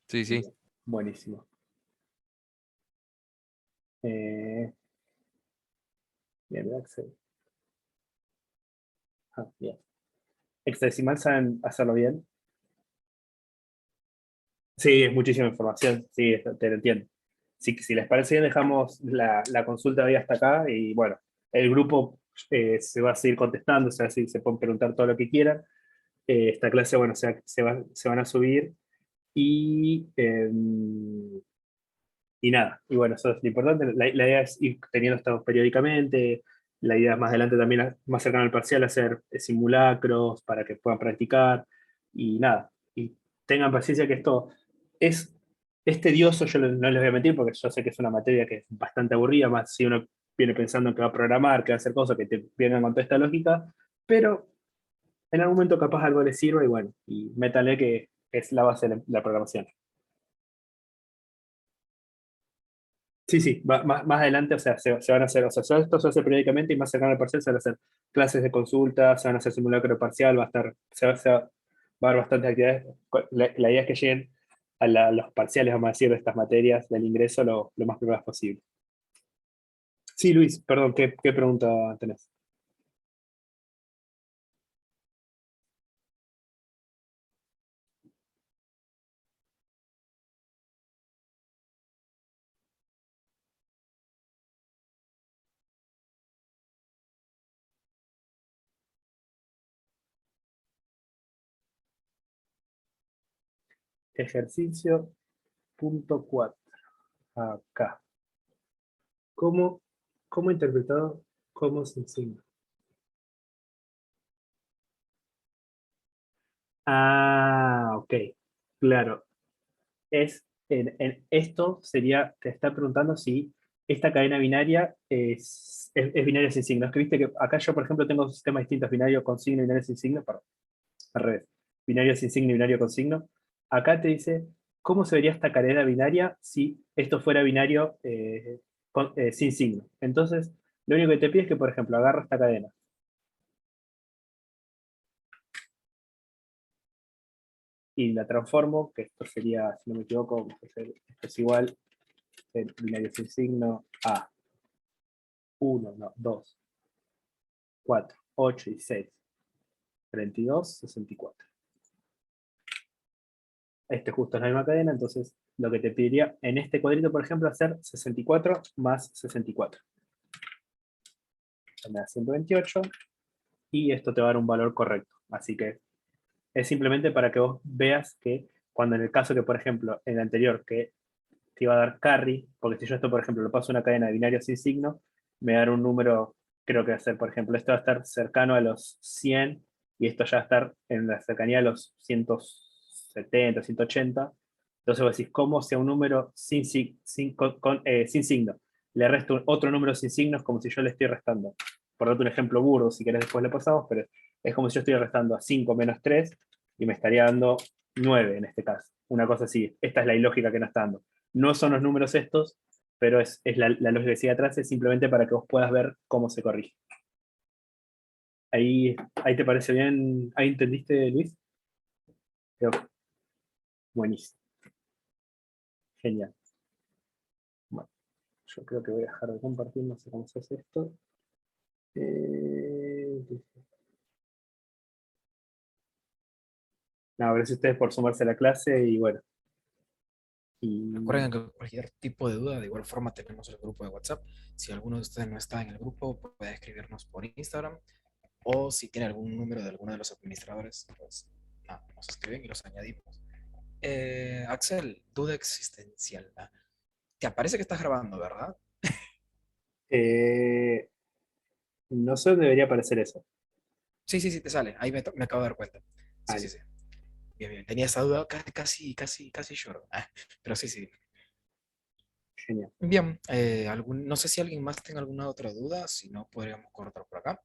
Sí, sí. Buenísimo. Bien, Excel. Bien. Hexadecimal, ¿saben hacerlo bien? Sí, es muchísima información. Sí, te lo entiendo. Si les parece bien, dejamos la consulta de hoy hasta acá y bueno, el grupo se va a seguir contestando, se pueden preguntar todo lo que quieran. Esta clase, bueno, se van a subir Y, y nada, y bueno, eso es lo importante. La idea es ir teniendo esto periódicamente. La idea es más adelante también, más cercano al parcial, hacer simulacros para que puedan practicar. Y nada, y tengan paciencia que esto es, es tedioso, yo no les voy a mentir, porque yo sé que es una materia que es bastante aburrida, más si uno viene pensando en que va a programar, que va a hacer cosas que te vengan con toda esta lógica, pero en algún momento capaz algo les sirva y bueno, y métanle que es la base de la programación. Sí, sí, más adelante, o sea, se van a hacer, o sea, esto se hace periódicamente y más cercano al parcial se van a hacer clases de consulta, se van a hacer simulacro parcial, va a estar, va a haber bastantes actividades. La idea es que lleguen a los parciales, vamos a decir, de estas materias del ingreso lo más preparados posible. Sí, Luis, perdón, ¿qué pregunta tenés? Ejercicio punto 4. Acá. ¿Cómo, cómo interpretado cómo se enseña? Ah, ok. Claro. En esto sería, te está preguntando si esta cadena binaria es binaria sin signos. Que viste que acá yo, por ejemplo, tengo sistemas distintos, binario con signo y binario sin signo, perdón, al revés. Binario sin signo y binario con signo. Acá te dice, ¿cómo se vería esta cadena binaria si esto fuera binario sin signo? Entonces, lo único que te pide es que, por ejemplo, agarra esta cadena. Y la transformo, que esto sería, si no me equivoco, esto es igual, el binario sin signo a 1, no, 2, 4, 8 y 6, 32, 64. Este justo es la misma cadena, entonces lo que te pediría en este cuadrito, por ejemplo, hacer 64 más 64. Me da 128 y esto te va a dar un valor correcto. Así que es simplemente para que vos veas que cuando en el caso que, por ejemplo, en el anterior, que te iba a dar carry, porque si yo esto, por ejemplo, lo paso a una cadena de binario sin signo, me va a dar un número, creo que va a ser, por ejemplo, esto va a estar cercano a los 100 y esto ya va a estar en la cercanía a los 170, 180. Entonces vos decís, ¿cómo sea un número sin signo? Le resto otro número sin signo, es como si yo le estoy restando. Por darte un ejemplo burdo, si querés después le pasamos, pero es como si yo estoy restando a 5 menos 3 y me estaría dando 9 en este caso. Una cosa así. Esta es la ilógica que nos está dando. No son los números estos, pero es la lógica que sigue atrás, es simplemente para que vos puedas ver cómo se corrige. Ahí te parece bien, ahí entendiste, Luis. Creo que- Buenísimo, genial. Bueno, yo creo que voy a dejar de compartir, no sé cómo se hace esto. No, gracias a ustedes por sumarse a la clase y bueno. Recuerden que cualquier tipo de duda, de igual forma tenemos el grupo de WhatsApp. Si alguno de ustedes no está en el grupo, puede escribirnos por Instagram. O si tiene algún número de alguno de los administradores, pues nada, nos escriben y los añadimos. Axel, duda existencial. Te aparece que estás grabando, ¿verdad? Eh, no sé dónde debería aparecer eso. Sí, sí, sí, te sale. Ahí me acabo de dar cuenta. Sí, sí, Vale, sí. Bien, bien. Tenía esa duda, casi lloro. Pero sí, sí. genial. Bien, no sé si alguien más tenga alguna otra duda, si no, podríamos cortar por acá.